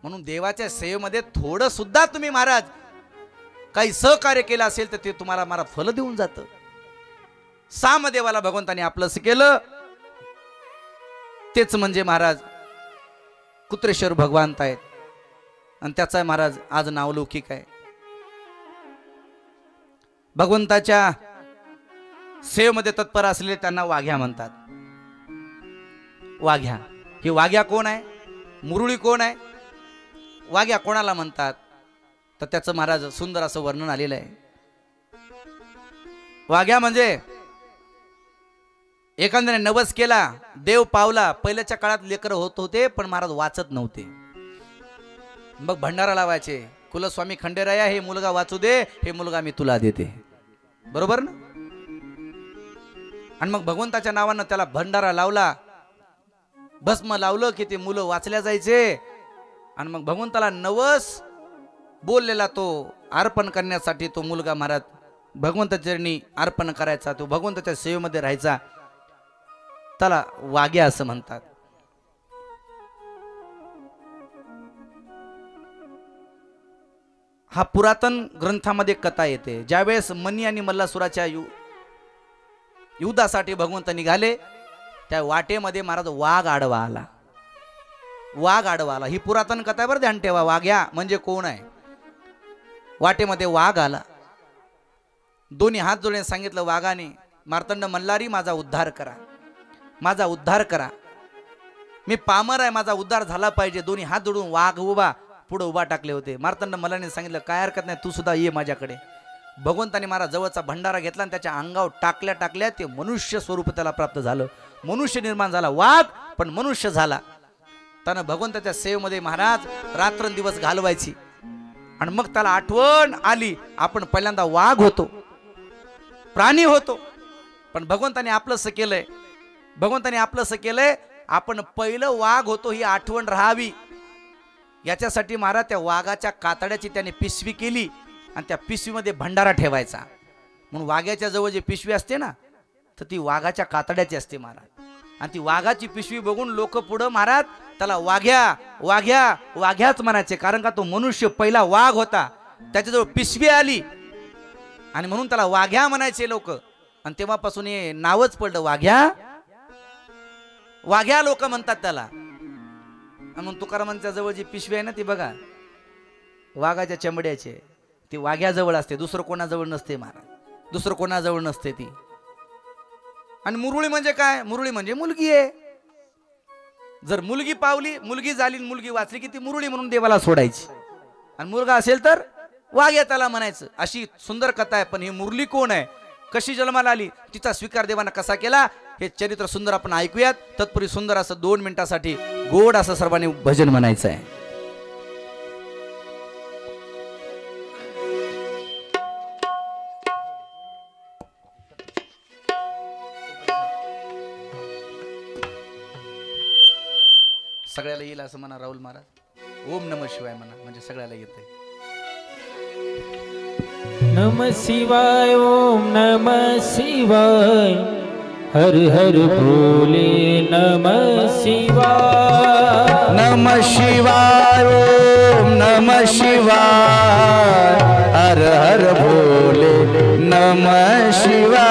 म्हणून देवाच्या सेवेमध्ये थोडं सुद्धा तुम्ही महाराज काही सहकार्य केलं असेल तर ते तुम्हाला महाराज फल देऊन जातं. सामदेवाला भगवंताने आपलंच केलं, तेच म्हणजे महाराज कुत्रेश्वर भगवंत आहेत आणि त्याचा महाराज आज नावलौकिक आहे. भगवंताच्या सेवेमध्ये तत्पर असलेले त्यांना वाघ्या म्हणतात. वाघ्या, ही वाघ्या कोण आहे, मुरळी कोण आहे, वाघ्या कोणाला म्हणतात, तर त्याचं महाराज सुंदर असं वर्णन आलेलं आहे. वाघ्या म्हणजे एखाद्याने नवस केला, देव पावला. पहिल्याच्या काळात लेकर होत होते पण महाराज वाचत नव्हते, मग भंडारा लावायचे, कुलस्वामी खंडेराया हे मुलगा वाचू दे, हे मुलगा मी तुला देते, बरोबर ना. आणि मग भगवंताच्या नावानं त्याला भंडारा लावला, भस्म लावलं की ते मुलं वाचल्या जायचे. आणि मग भगवंताला नवस बोललेला तो अर्पण करण्यासाठी तो मुलगा महाराज भगवंताच्या चरणी अर्पण करायचा, तो भगवंताच्या सेवेमध्ये राहायचा, त्याला वाघ्या असं म्हणतात. हा पुरातन ग्रंथामध्ये कथा येते. ज्यावेळेस मनी आणि मल्लासुराच्या युद्धासाठी भगवंत निघाले, त्या वाटेमध्ये महाराज वाघ आडवा आला. वाघ आडवा आला, ही पुरातन कथा बरं, ध्यान ठेवा. वाघ्या म्हणजे कोण आहे. वाटेमध्ये वाघ आला, दोन्ही हात जोडून सांगितलं वाघाने, मार्तंड मल्हारी माझा उद्धार करा, माझा उद्धार करा, मी पामर आहे, माझा उद्धार झाला पाहिजे. दोन्ही हात जोडून वाघ पुढे उभा टाकले होते. मार्तंड मल्हारीने सांगितलं काय हरकत नाही, तू सुद्धा ये माझ्याकडे. भगवंताने महाराज जवळचा भंडारा घेतला आणि त्याच्या अंगावर टाकल्या टाकल्या ते मनुष्य स्वरूप त्याला प्राप्त झालं, मनुष्य निर्माण झाला. वाघ पण मनुष्य झाला. त्यानं भगवंताच्या सेवेमध्ये महाराज रात्रंदिवस घालवायची. आणि मग त्याला आठवण आली, आपण पहिल्यांदा वाघ होतो, प्राणी होतो, पण भगवंताने आपलंसं केलंय, भगवंताने आपलंसं केलंय, आपण पहिलं वाघ होतो ही आठवण राहावी. याच्यासाठी महाराज त्या वाघाच्या कातड्याची त्याने पिशवी केली आणि त्या पिशवीमध्ये भंडारा ठेवायचा. म्हणून वाघ्याच्या जवळ जी पिशवी असते ना, तर ती वाघाच्या कातड्याची असते महाराज. आणि ती वाघाची पिशवी बघून लोक पुढं महाराज त्याला वाघ्या वाघ्या वाघ्याच म्हणायचे, कारण का तो मनुष्य पहिला वाघ होता, त्याच्याजवळ पिशवी आली आणि म्हणून त्याला वाघ्या म्हणायचे लोक. आणि तेव्हापासून हे नावच पडलं वाघ्या. वाघ्या लोक म्हणतात त्याला. म्हणून तुकारामांच्या जवळ जी पिशवी आहे ना, ती बघा, वाघाच्या चमड्याचे, ती वाघ्याजवळ असते, दुसरं कोणाजवळ नसते महाराज, दुसरं कोणाजवळ नसते ती. आणि मुरळी म्हणजे काय? मुरळी म्हणजे मुलगी आहे. जर मुलगी पावली, मुलगी झाली, मुलगी वाचली की ती मुरळी म्हणून देवाला सोडायची. आणि मुलगा असेल तर वाघ त्याला म्हणायचं. अशी सुंदर कथा आहे. पण ही मुरली कोण आहे, कशी जन्माला आली, तिचा स्वीकार देवानं कसा केला, हे चरित्र सुंदर आपण ऐकूयात. तत्पूर्वी सुंदर असं 2 मिनिटासाठी गोड असं सर्वांनी भजन म्हणायचं आहे. सगळ्याला येईल असं म्हणा राहुल महाराज. ओम नमः शिवाय म्हणा, म्हणजे सगळ्याला येते. नमः शिवाय ओम नमः शिवाय हर हर भोले नमः शिवाय. नमः शिवाय ओम नमः शिवाय हर हर भोले नमः शिवाय.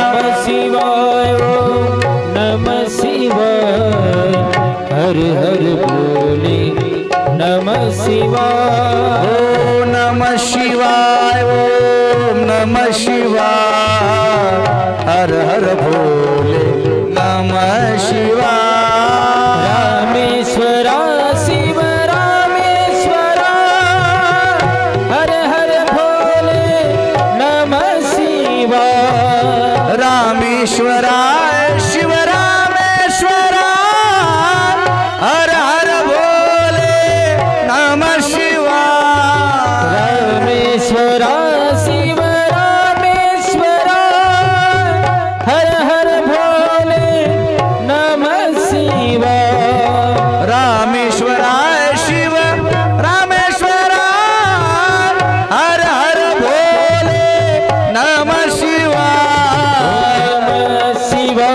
नमः शिवाय ओम नमः शिवाय हर हर भोले नमः शिवाय. ओ नमः शिवाय ओम नमः शिवाय हर हर भोले नमः शिवाय. रामेश्वरा शिव रामेश्वरा हर हर भोले नमः शिवाय. रामेश्वराय शिव रामेश्वरा हर हर भोले नमः शिवाय. रामेश्वरा शिव रामेश्वरा हर हर भोले नमः शिवाय. रामेश्वराय शिव रामेश्वरा हर हर भोले नमः शिवाय. नमः शिवाय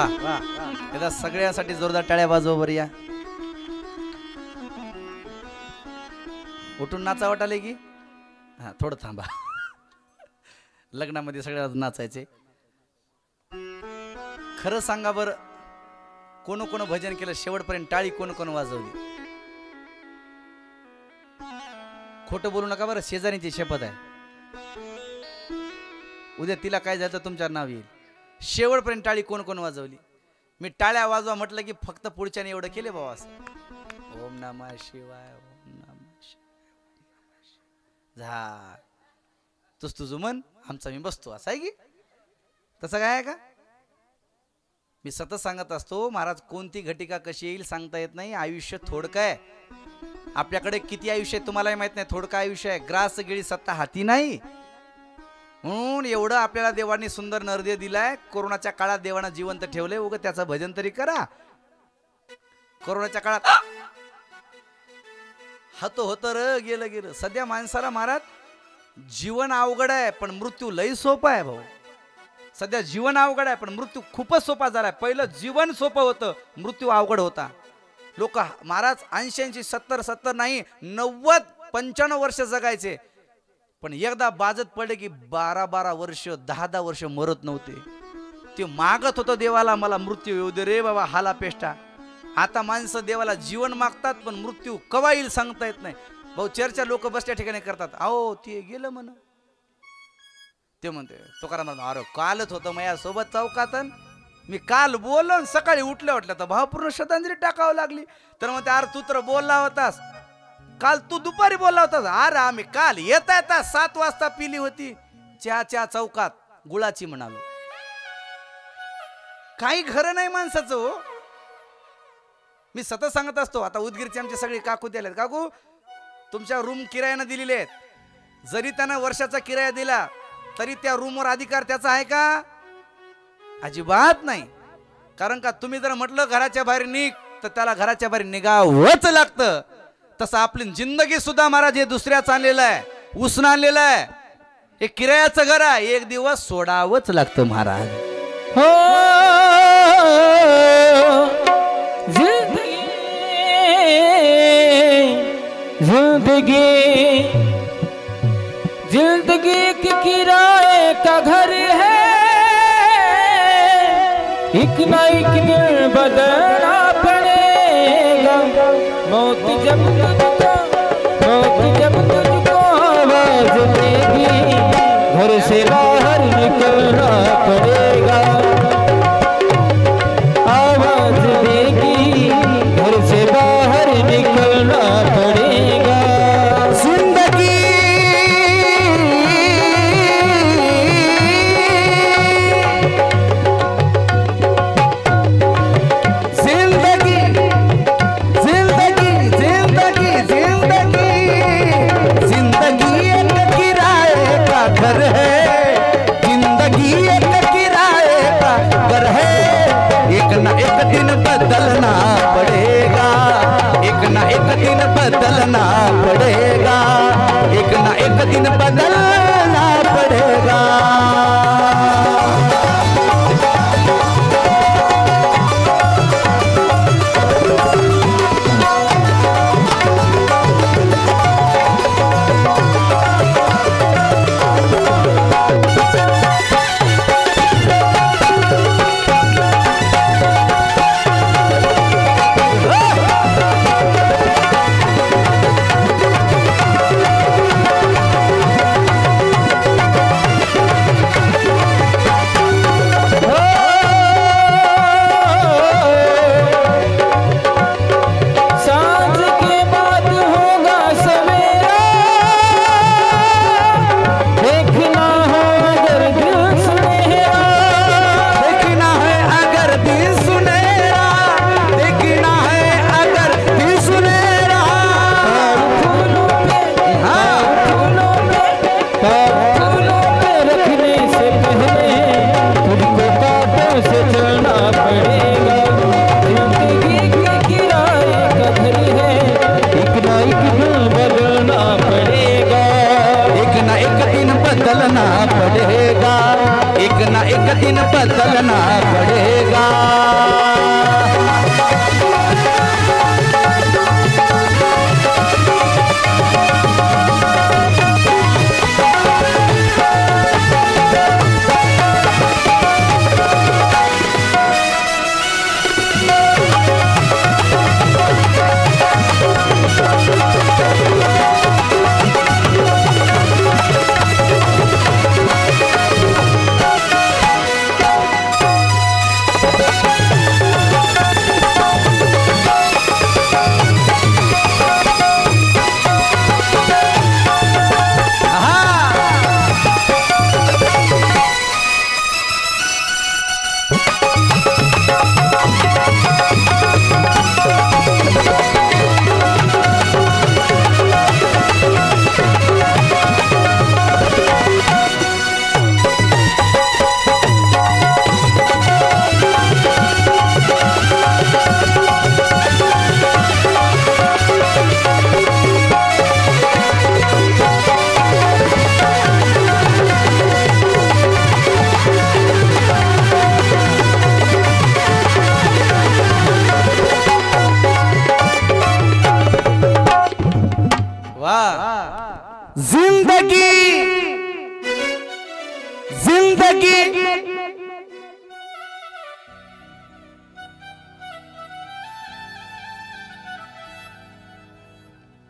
वा वा एकदा सगळ्यासाठी जोरदार टाळ्या वाजव बरं या. उठून नाचा वाटाले की हा थोडं थांबा. लग्नामध्ये सगळ्या नाचायचे. खरं सांगा बरं कोण कोण भजन केलं शेवटपर्यंत टाळी कोण कोण वाजवली. खोटं बोलू नका बरं शेजारीची शपथ आहे. उद्या तिला काय झालं तर तुमच्यावर नाव येईल. शेवटपर्यंत टाळी कोण कोण वाजवली. मी टाळ्या वाजवा म्हटलं की फक्त पुढच्याने एवढं केले बाबा असं. ओम नमः शिवाय ओम नमः शिवाय झा तुझं मन आमचा मी बसतो असं आहे की तसं काय आहे का. मी सतत सांगत असतो महाराज कोणती घटिका कशी येईल सांगता येत नाही. आयुष्य थोडकं आहे. आपल्याकडे किती आयुष्य आहे तुम्हालाही माहित नाही. थोडकं आयुष्य आहे. ग्रास गिळी सत्ता हाती नाही. म्हणून एवढं आपल्याला देवाने सुंदर नरदेह दिलाय. कोरोनाच्या काळात देवानं जिवंत ठेवलंय. उगा त्याचं भजन तरी करा. कोरोनाच्या काळात हातो होतं र गेलं गेलं. सध्या माणसाला महाराज जीवन अवघड आहे पण मृत्यू लई सोपा आहे भाऊ. सध्या जीवन अवघड आहे पण मृत्यू खूपच सोपा झालाय. पहिलं जीवन सोपं होतं मृत्यू अवघड होता. लोक महाराज 80 70 नाही 90-95 वर्ष जगायचे पण एकदा बाजत पडले की 12 वर्ष 10 वर्ष मरत नव्हते. ते मागत होतं देवाला मला मृत्यू येऊ दे रे बाबा हाला पेष्टा. आता माणसं देवाला जीवन मागतात पण मृत्यू कवा येईल सांगता येत नाही. भाऊ चर्चा लोक बसल्या ठिकाणी करतात. अहो ते गेलं म्हण. ते म्हणते तुकाराम अरे कालच होतं माझ्या सोबत चौकात मी काल बोललो सकाळी उठल्या तर भावपूर्ण श्रद्धांजली टाकावं लागली. तर मग अरे तू तर बोलला होतास काल तू दुपारी बोलला होतास. अरे आम्ही काल येता येता 7 वाजता पिली होती चहा चौकात गुळाची म्हणालो. काही खरं नाही माणसाचं हो. मी सतत सांगत असतो. आता उदगीरचे आमचे सगळे काकू दिलेत. काकू तुमच्या रूम किरायानं दिलेले आहेत. जरी त्यानं वर्षाचा किराया दिला तरी त्या रूमवर अधिकार त्याचा आहे का. अजिबात नाही. कारण का तुम्ही जर म्हटलं घराच्या बाहेर निघ तर त्याला घराच्या बाहेर निघावंच लागतं. तसं आपली जिंदगी सुद्धा महाराज हे दुसऱ्याच आणलेलं आहे उसनं आणलेलं आहे. हे किरायाचं घर आहे. एक दिवस सोडावंच लागतं महाराज. हो जिंदगी जिंदगी जिंदगी के किराए का घर है. एक ना एक दिन बदलना पड़ेगा. मौत जब तुझको आवाज देगी घर से बाहर निकलना पड़ेगा. आवाज देगी घर से बाहर निकलना पड़ेगा. जिंदगी बदलना पड़ेगा. एक ना एक दिन बदलना पड़ेगा. एक ना एक दिन बदलना पड़ेगा.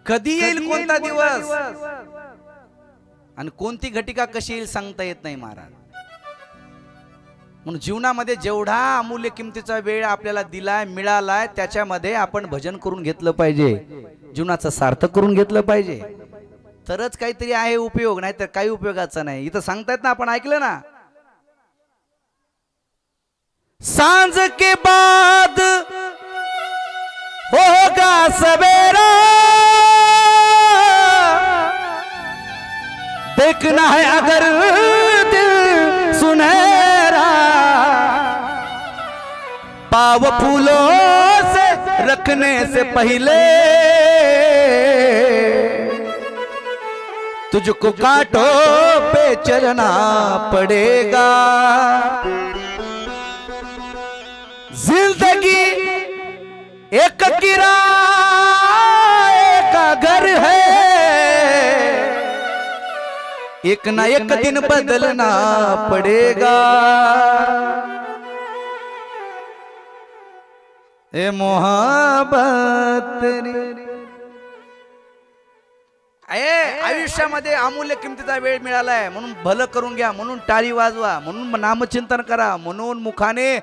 कधी येईल कोणता दिवस आणि कोणती घटिका कशी येईल सांगता येत नाही महाराज. म्हणून जीवनामध्ये जेवढा अमूल्य किमतीचा वेळ आपल्याला दिलाय मिळालाय त्याच्यामध्ये आपण भजन करून घेतलं पाहिजे, जीवनाचं सार्थक करून घेतलं पाहिजे, तरच काहीतरी आहे उपयोग, नाही तर काही उपयोगाचा नाही. इथं सांगतायत ना, आपण ऐकलं ना, सांझ के बाद होगा सवेरा, देखना है अगर दिल सुनहरा, पाव फूलों से रखने से पहले तुझको कांटों पे चलना पड़ेगा. जिंदगी एक किराए का घर है, एक ना एक दिन बदलना पड़ेगा. ए मोहब्बत आयुष्यामध्ये अमूल्य किमतीचा वेळ मिळालाय म्हणून भलं करून घ्या, म्हणून टाळी वाजवा, म्हणून नामचिंतन करा, म्हणून मुखाने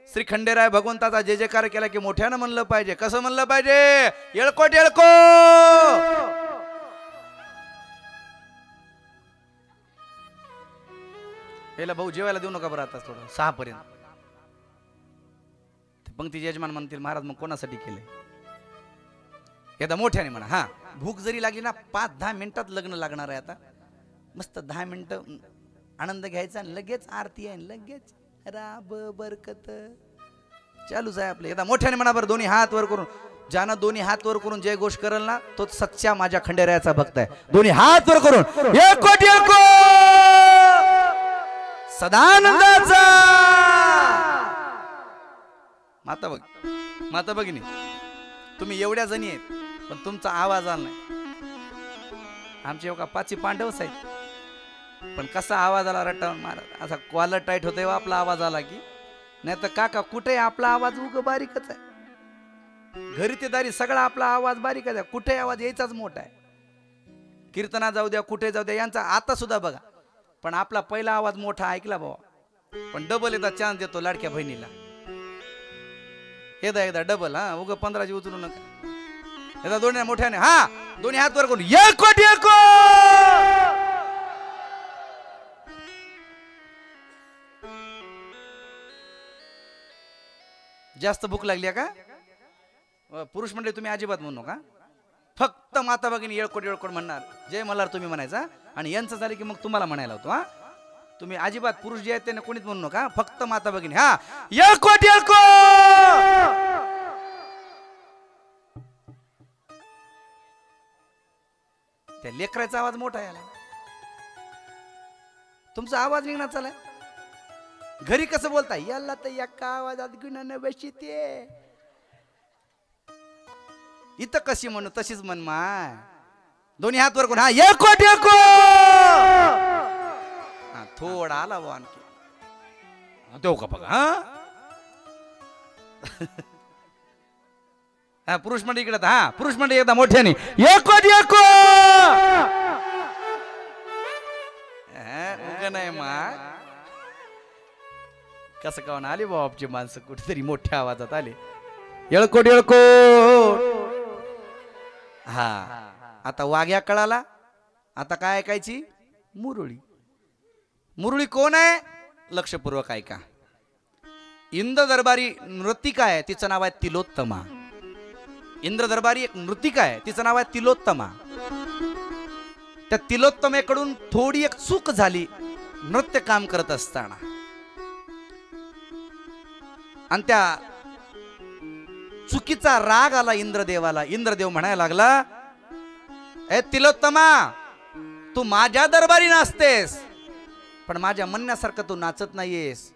श्री खंडेराय भगवंताचा जय जयकार केला की मोठ्यानं म्हणलं पाहिजे. कसं म्हणलं पाहिजे? येळकोट येळको. याला भाऊ जेवायला देऊ नका बरं आता थोडं 6 पर्यंत. पंक्ती यजमान म्हणतील महाराज मग कोणासाठी केले? एकदा मोठ्याने म्हणा. हा, भूक जरी लागली ना 5-10 मिनिटात लग्न लागणार आहे. आता मस्त 10 मिनिटं आनंद घ्यायचा, लगेच आरती आहे, लगेच राब बरकत चालूच आहे आपले. एकदा मोठ्याने म्हणा बरं, दोन्ही हात वर करून. ज्यानं दोन्ही हात वर करून जय घोष करल ना तो सच्चा माझ्या खंडेरायाचा भक्त आहे. दोन्ही हात वर करून येळकोट येळको सदानंदाचा. माता भगिनी तुम्ही एवढ्या जणी आहेत पण तुमचा आवाज आला नाही. आमचे एवढा 5 पांडवच आहेत पण कसा आवाज आला रटावून महाराज. असा कॉलर टाईट होतोय आपला आवाज आला की. नाही तर काका कुठे आपला आवाज उग बारीकच आहे. घरी ते दारी सगळा आपला आवाज बारीकच आहे, कुठे आवाज यायचाच मोठा आहे. कीर्तना जाऊ द्या, कुठे जाऊ द्या, यांचा आता सुद्धा बघा. पण आपला पहिला आवाज मोठा ऐकला बाबा, पण डबल एकदा चान्स देतो लाडक्या बहिणीला. एकदा डबल. हा, उग 15 उचलू नका. एकदा दोन्ही मोठ्याने. हा, दोन्ही हात वर करून येळकोट येळको. जास्त भूक लागली का? पुरुष मंडळी तुम्ही अजिबात म्हणू नका. फक्त माता भगिनी येळकोट येळकोट म्हणणार, जय मल्हार तुम्ही म्हणायचा, आणि यांचं झालं की मग तुम्हाला म्हणायला होतो. हा, तुम्ही अजिबात पुरुष जे आहेत त्यांना कोणीच म्हणू नका, फक्त माता भगिनी. हा, येळकोट येळको. त्या लेकराचा आवाज मोठा आहे, तुमचा आवाज निघणार चालाय. घरी कसं बोलता? याला तर एका आवाजात गुणानं बसते. इथं कशी म्हणू तशीच म्हण माय. दोन्ही हात वर करून. हा, येळकोट येळको. हा, थोडा आला वो आणखी देऊ का बघा. हा, हा पुरुष मंडळी इकडे. हा, पुरुष मंडळी एकदा मोठ्याने येळकोट येळको. उग नाही माय. कसं काऊन आले बाबाची माणसं कुठेतरी मोठ्या आवाजात आले. येळकोट येळको. हा, आता वाघ्या कळाला. आता काय ऐकायची? मुरळी. मुरळी कोण आहे? लक्षपूर्वक ऐका. इंद्र दरबारी नृतिका आहे, तिचं नाव आहे तिलोत्तमा. इंद्र दरबारी एक नृतिका आहे, तिचं नाव आहे तिलोत्तमा. त्या तिलोत्तमेकडून थोडी एक चूक झाली नृत्य काम करत असताना, आणि त्या चुकीचा राग आला इंद्रदेवाला. इंद्रदेव म्हणायला लागला, ए तिलोत्तमा, तू माझ्या दरबारी नाचतेस पण माझ्या म्हणण्यासारखं तू नाचत नाहीयेस.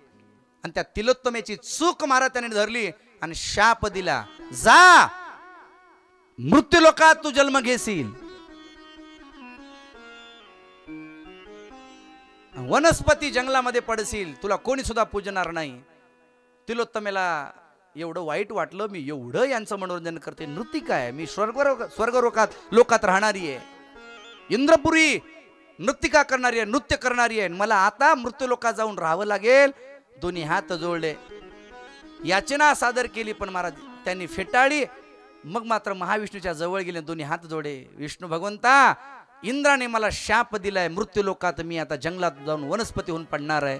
आणि त्या तिलोत्तमेची चूक महाराजांनी धरली आणि शाप दिला, जा मृत्यूलोकात तू जन्म घेशील, वनस्पती जंगलामध्ये पडशील, तुला कोणी सुद्धा पूजणार नाही. तिलोत्तमेला एवढं वाईट वाटलं, मी एवढं यांचं मनोरंजन करते. नृत्य काय, मी स्वर्गलोकात राहणारी आहे, इंद्रपुरी नृत्तिका करणारी आहे, नृत्य करणारी आहे. मला आता मृत्यूलोकात जाऊन राहावं लागेल. दोन्ही हात जोडले, याचना सादर केली, पण महाराज त्यांनी फेटाळली. मग मात्र महाविष्णूच्या जवळ गेले, दोन्ही हात जोडे. विष्णू भगवंता, इंद्राने मला शाप दिलाय, मृत्यूलोकात मी आता जंगलात जाऊन वनस्पती होऊन पडणार आहे,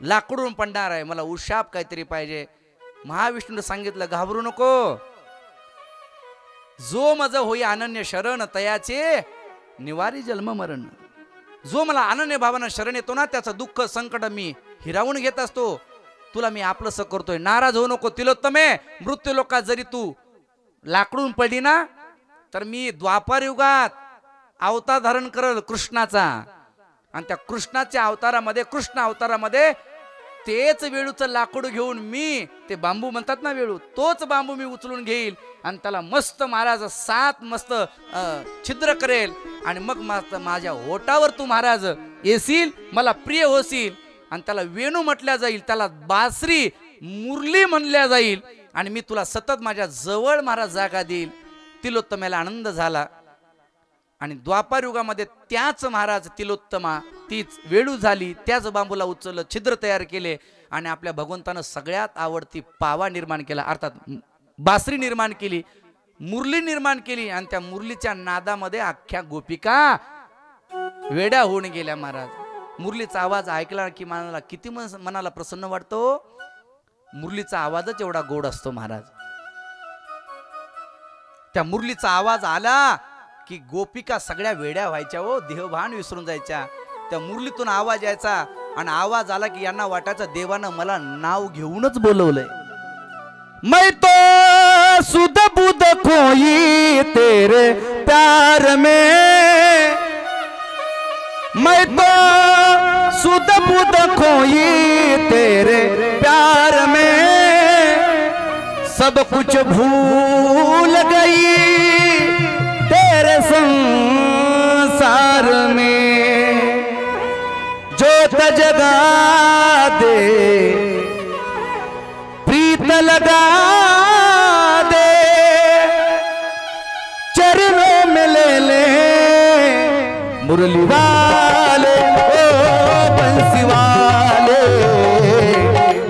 लाकडून पडणार आहे, मला उशाप काहीतरी पाहिजे. महाविष्णूने सांगितलं, घाबरू नको, जो मज होई अनन्य शरण तयाचे निवारी जन्म मरण. जो मला अनन्य भावानं शरण येतो ना, त्याचं दुःख संकट मी हिरावून घेत असतो. तुला मी आपलंसं करतोय, नाराज होऊ नको तिलोत्तमे. मृत्यू लोकात जरी तू लाकडून पडली ना, तर मी द्वापार युगात अवतार धारण करल कृष्णाचा, आणि त्या कृष्णाच्या अवतारामध्ये, कृष्ण अवतारामध्ये तेच वेळूचं लाकूड घेऊन मी, ते बांबू म्हणतात ना वेळू, तोच बांबू मी उचलून घेईल आणि त्याला मस्त महाराज 7 मस्त छिद्र करेल. आणि मग माझ्या ओटावर तू महाराज येशील, मला प्रिय होशील, आणि त्याला वेणू म्हटल्या जाईल, त्याला बासरी मुरली म्हणल्या जाईल, आणि मी तुला सतत माझ्या जवळ महाराज जागा देईल. तिलोत्तमेला आनंद झाला. आणि द्वापार युगामध्ये त्याच महाराज तिलोत्तमा, तीच वेळू झाली, त्याच बांबूला उचललं, छिद्र तयार केले, आणि आपल्या भगवंतानं सगळ्यात आवडती पावा निर्माण केला, अर्थात बासरी निर्माण केली, मुरली निर्माण केली. आणि त्या मुरलीच्या नादामध्ये अख्ख्या गोपिका वेड्या होऊन गेल्या. महाराज मुरलीचा आवाज ऐकला की मनाला किती मनाला प्रसन्न वाटतो. मुरलीचा आवाजच एवढा गोड असतो महाराज. त्या मुरलीचा आवाज आला की गोपिका सगळ्या वेड्या व्हायच्या, हो, देहभान विसरून जायच्या. त्या मुरलीतून आवाज यायचा, आणि आवाज आला की यांना वाटायचं देवानं मला नाव घेऊनच बोलवलंय. मैं तो सुध बुध खोई तेरे प्यार में, मैं तो सुध बुध खोई तेरे प्यार में, सब कुछ भूल गई तेरे संसार में, जोत जगा दे प्रीत लगा दे, चरणों में ले ले मुरली वाले, ओ बंसी वाले,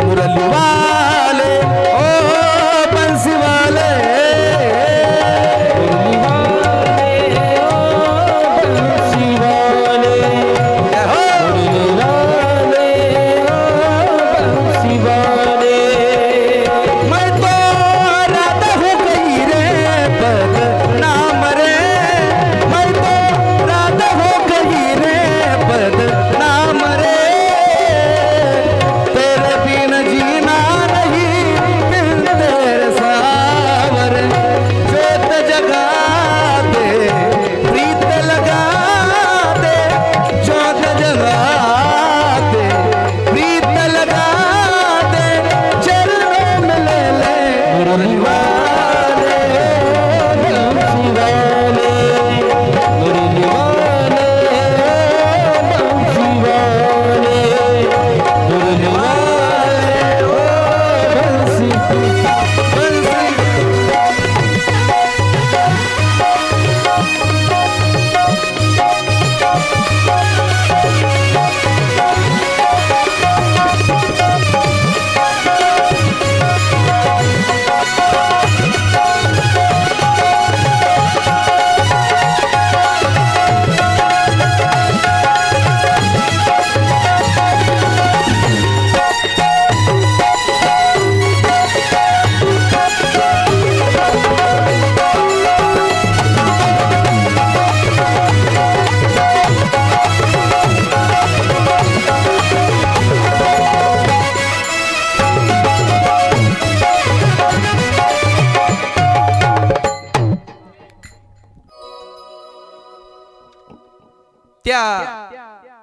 मुरली वाले, ओ बंसी वाले,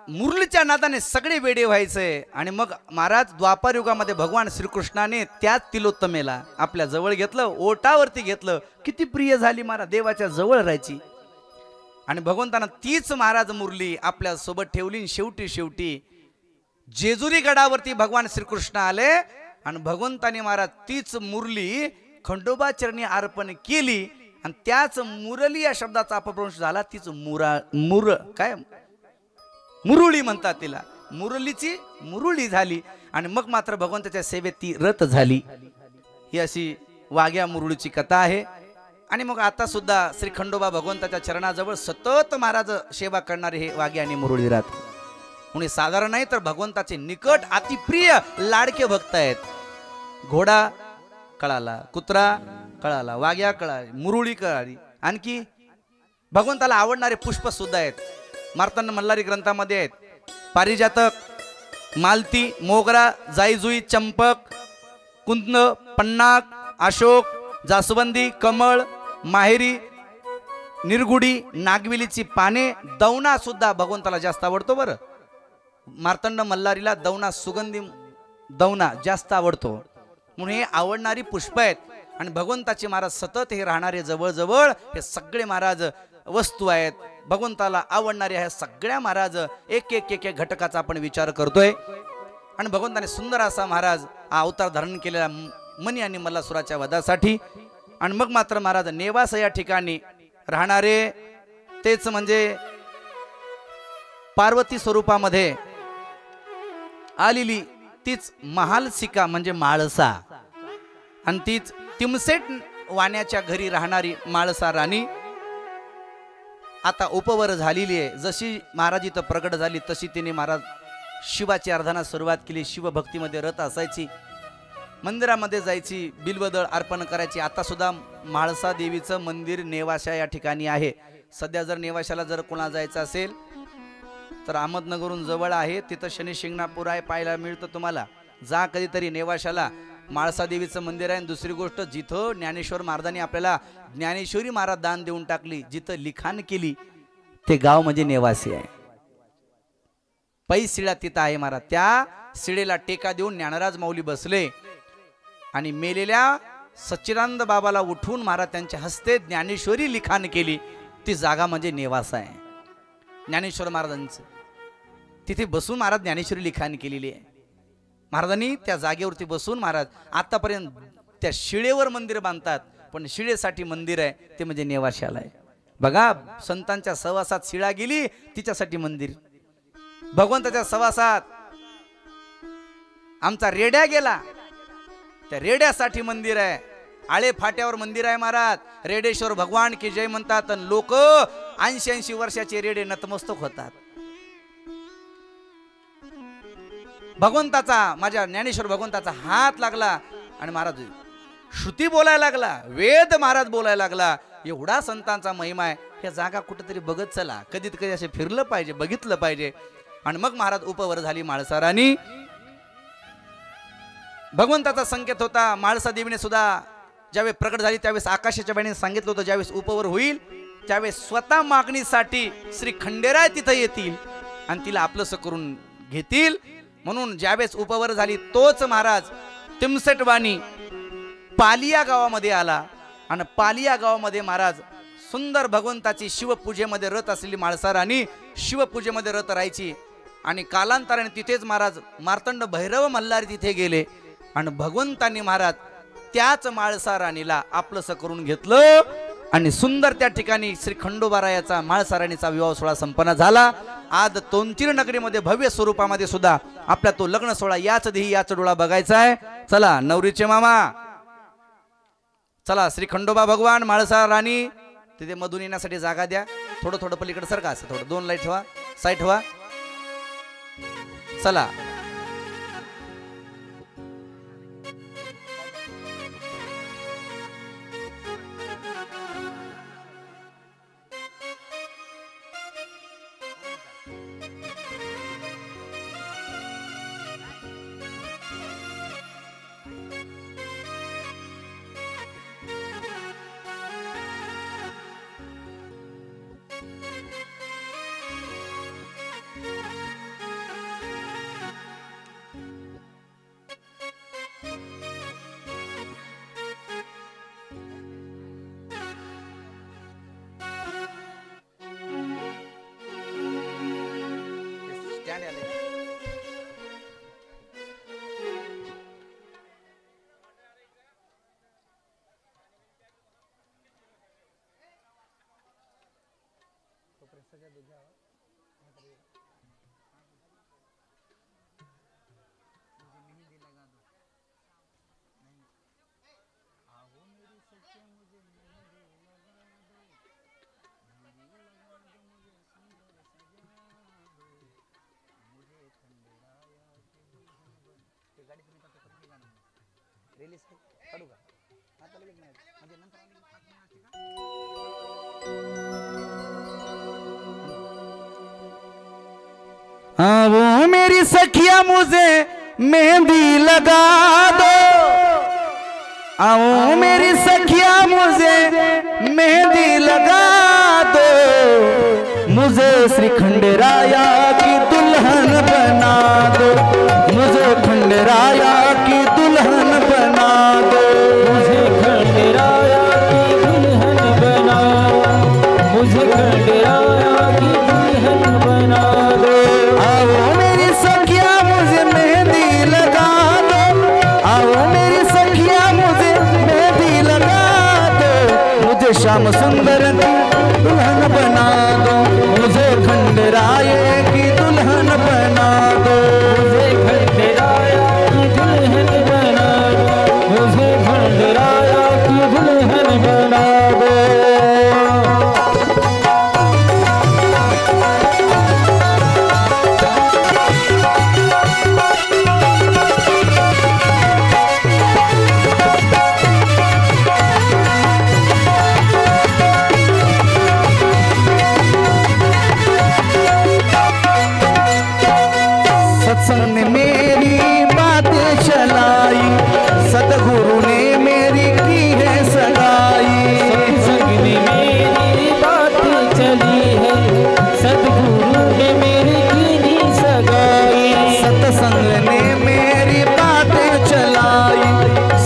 मुरलीच्या नादाने सगळे वेडे व्हायचे. आणि मग महाराज द्वापार युगामध्ये भगवान श्रीकृष्णाने त्याच तिलोत्तमेला आपल्या जवळ घेतलं, ओटावरती घेतलं. किती प्रिय झाली महाराज, देवाच्या जवळ राहायची. आणि भगवंतानं तीच महाराज मुरली आपल्या सोबत ठेवली. शेवटी शेवटी जेजुरी गडावरती भगवान श्रीकृष्ण आले आणि भगवंताने महाराज तीच मुरली खंडोबा चरणी अर्पण केली आणि त्याच मुरली या शब्दाचा अपभ्रंश झाला. तीच मुरुळी म्हणतात तिला. मुरलीची मुरुळी झाली आणि मग मात्र भगवंताच्या सेवेत ती रत झाली. ही अशी वाघ्या मुरुळीची कथा आहे. आणि मग आता सुद्धा श्री खंडोबा भगवंताच्या चरणाजवळ सतत महाराज सेवा करणारे हे वाघ्या आणि मुरुळी राहत. कोणी साधारण नाही तर भगवंताचे निकट अतिप्रिय लाडके भक्त आहेत. घोडा कळाला, कुत्रा कळाला, वाघ्या कळाली, मुरुळी कळाली. आणखी भगवंताला आवडणारे पुष्प सुद्धा आहेत. मार्तंड मल्हारी ग्रंथामध्ये आहेत. पारिजातक, मालती, मोगरा, जाईजुई, चंपक, कुंद, पन्नाक, अशोक, जास्वंदी, कमळ, माहेरी, निरगुडी, नागविलीची पाने, दौना सुद्धा भगवंताला जास्त आवडतो. बरं, मार्तंड मल्हारीला दौना, सुगंधी दौना जास्त आवडतो. म्हणून हे आवडणारी पुष्प आहेत. आणि भगवंताचे महाराज सतत हे राहणारे जवळजवळ हे सगळे महाराज वस्तू आहेत. भगवंताला आवडणारे ह्या सगळ्या महाराज एक एक एक एक घटकाचा आपण विचार करतोय. आणि भगवंताने सुंदर असा महाराज अवतार धारण केलेला मनी आणि मल्लासुराच्या वधासाठी. आणि मग मात्र महाराज नेवास या ठिकाणी राहणारे तेच म्हणजे पार्वती स्वरूपामध्ये आलेली तीच महालसिका म्हणजे माळसा. आणि तीच तिमसेट वाण्याच्या घरी राहणारी माळसा राणी आता उपवर झालेली आहे. जशी महाराज इथं प्रकट झाली तशी तिने महाराज शिवाची आराधना सुरुवात केली. शिवभक्तीमध्ये रत असायची. मंदिरामध्ये जायची, बिल्वदळ अर्पण करायची. आता सुद्धा म्हाळसा देवीचं मंदिर नेवाशा या ठिकाणी आहे. सध्या जर नेवाशाला जर कोणा जायचं असेल तर अहमदनगरहून जवळ आहे. तिथं शनी शिंगणापूर आहे, पाहायला मिळतं तुम्हाला. जा कधीतरी नेवाशाला. म्हाळसा देवीचं मंदिर आहे. दुसरी गोष्ट, जिथं ज्ञानेश्वर महाराजांनी आपल्याला ज्ञानेश्वरी महाराज दान देऊन टाकली, जिथं लिखाण केली ते गाव म्हणजे नेवासी आहे. पै शिळा तिथं आहे महाराज. त्या शिळेला टेका देऊन ज्ञानराज माऊली बसले आणि मेलेल्या सच्चिदानंद बाबाला उठवून महाराज त्यांच्या हस्ते ज्ञानेश्वरी लिखाण केली. ती जागा म्हणजे नेवासा आहे ज्ञानेश्वर महाराजांचं. तिथे बसून महाराज ज्ञानेश्वरी लिखाण केलेली आहे. महाराजांनी त्या जागेवरती बसून महाराज आतापर्यंत त्या शिळेवर मंदिर बांधतात, पण शिळेसाठी मंदिर आहे ते म्हणजे नेवाशाला आहे. बघा, संतांच्या सहवासात शिळा गेली, तिच्यासाठी मंदिर. भगवंताच्या सहवासात आमचा रेड्या गेला, त्या रेड्यासाठी मंदिर आहे. आळे फाट्यावर मंदिर आहे महाराज. रेडेश्वर भगवान की जय म्हणतात. लोक 80-80 वर्षाचे रेडे नतमस्तक होतात. भगवंताचा, माझ्या ज्ञानेश्वर भगवंताचा हात लागला आणि महाराज श्रुती बोलायला लागला, वेद महाराज बोलायला लागला. एवढा संतांचा महिमा आहे. ह्या जागा कुठेतरी बघत चला, कधीत कधी असे फिरलं पाहिजे, बघितलं पाहिजे. आणि मग महाराज उपवर झाली माळसा राणी. भगवंताचा संकेत होता. माळसा देवीने सुद्धा ज्यावेळेस प्रकट झाली त्यावेळेस आकाशाच्या बाईने सांगितलं होतं, ज्यावेळेस उपवर होईल त्यावेळेस स्वतः मागणीसाठी श्री खंडेराय तिथं येतील आणि तिला आपलंसं करून घेतील. म्हणून ज्यावेळेस उपवर झाली तोच महाराज तिमसटवाणी पालिया गावामध्ये आला आणि पालिया गावामध्ये महाराज सुंदर भगवंताची शिवपूजेमध्ये रत असलेली माळसा राणी शिवपूजेमध्ये रत राहायची. आणि कालांतराने तिथेच महाराज मार्तंड भैरव मल्हारी तिथे गेले आणि भगवंतांनी महाराज त्याच माळसा राणीला आपलंसं करून घेतलं आणि सुंदर त्या ठिकाणी श्री खंडोबारायाचा माळसा राणीचा विवाह सोहळा संपन्न झाला. आज तोंतीर नगरीमध्ये भव्य स्वरूपामध्ये सुद्धा आपला तो लग्न सोहळा याच देही याच डोळा बघायचा आहे. चला नवरीचे मामा, चला श्री खंडोबा भगवान, माळसा राणी. तिथे मधून येण्यासाठी जागा द्या. थोडं थोडं पलीकडे सारखं असं थोडं 2 लाईट ठेवा, साईड ठेवा. चला रिलीज काढू का आता लगेच नाही म्हणजे नंतर आली 5 मिनिटाची हाँ वो मेरी सखिया मुझे मेहंदी लगा दो, आओ मेरी सखिया मुझे मेहंदी लगा दो, मुझे श्री खंडेराया की दुल्हन बना दो, मुझे खंडेराया की दुल्हन बना दो, मुझे खंडेराया की दुल्हन बना, मुझे खंडेराया की दुल्हन बना दो। आओ मेरी सखिया मुझे मेहंदी लगा दो, आओ मेरी सखिया मुझे मेहंदी लगा दो, मुझे श्याम सुंदर की दुल्हन बना दो, मुझे खंडेराये की दुल्हन बना दो, मुझे खंडेराया की दुल्हन बना दो, मुझे खंडेराया की दुल्हन बना दो। सत्संग ने मेरी बात चलाई, सतगुरु ने मेरी की है सगाई, सत्संग ने मेरी बात चली है, सतगुरु ने मेरी की सगाई, सत्संग ने मेरी बात चलाई,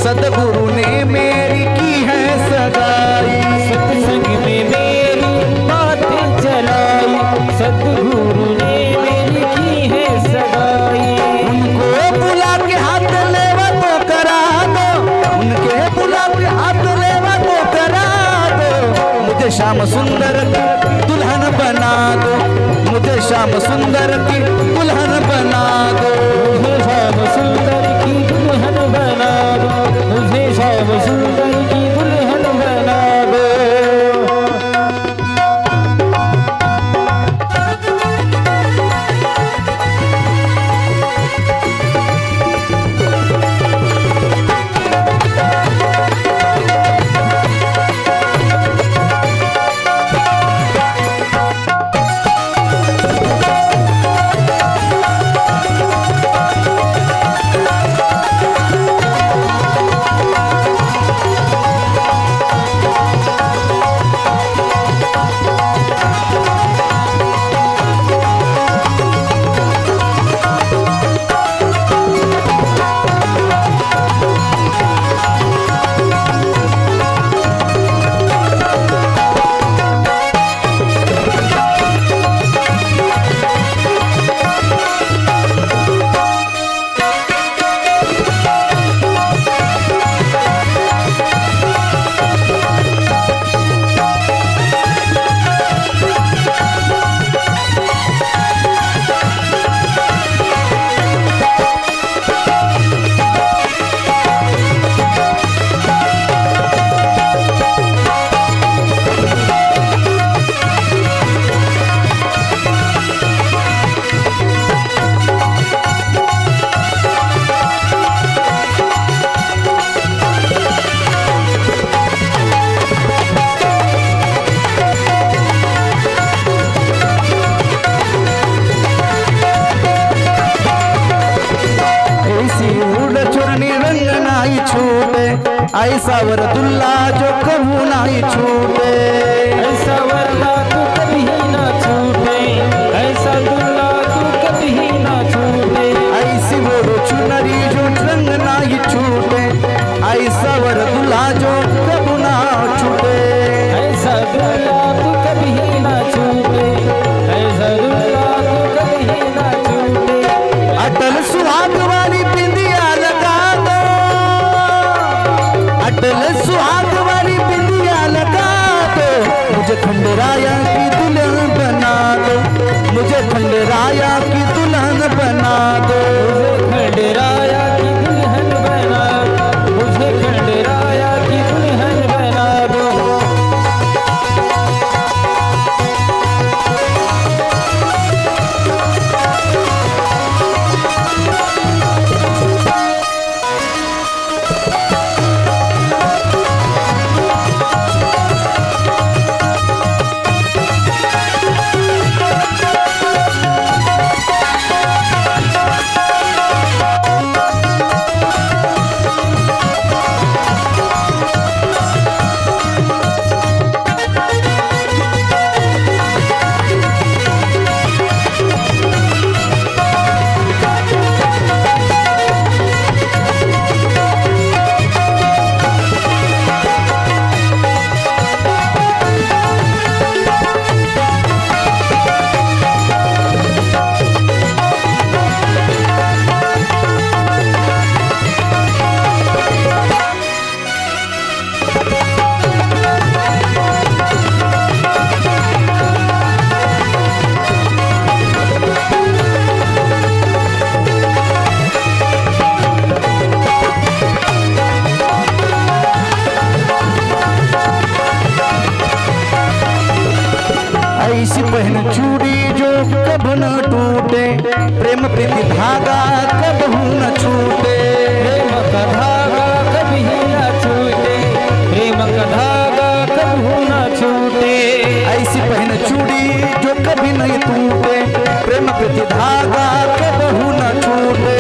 सतगुरु ने मेरी की है सगाई, सत्संग में मेरी बात चलाई, सतगुरु ने मेरी की है सगाई। उनको बुला के हाथ लेवा तो करा दो, उनके बुला के हाथ लेवा तो करा दो, मुझे श्याम सुंदर की दुल्हन बना दो, मुझे श्याम सुंदर की दुल्हन बना दो, मुझे श्याम सुंदर की दुल्हन बना दो, मुझे श्याम सुंदर की दुल्हन बना दो। ऐसा वर दुल्ला जो कभू नहीं छूटे, ऐसा वरना तू कभी ना छूटे, ऐसा दुल्ला तू कभी ना छूटे, ऐसी वो चुनरी जो रंग नहीं छूटे, ऐसा वर दुल्हा जो कभू ना छूटे, ऐसा दुल्ला तू कभी ना छूटे, ऐसा दुल्ला तू कभी ना छूटे। अटल सुहाग वाली बिंदिया लगा दो, अटल सुहाग वाली बिंदिया लगा दो, मुझे खंडेराया की दुल्हन बना मुझे खंडराया की दुल्हन बना दो, खंडराया की दुल्हन बना दो, मुझे खंडराया की दुल्हन बना दो। ऐसी पहन चूड़ी जो कब न टूटे, प्रेम प्रीति धागा कबहू न छूटे, प्रेम का धागा कभी न छूटे, प्रेम का धागा कभी न छूटे। ऐसी पहन चूड़ी जो कभी नहीं टूटे, प्रेम प्रीति धागा कबहू न छूटे,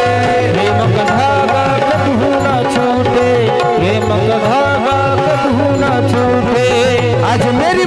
प्रेम का धागा कभी न छूटे, प्रेम का धागा कभी न छूटे। आज मेरी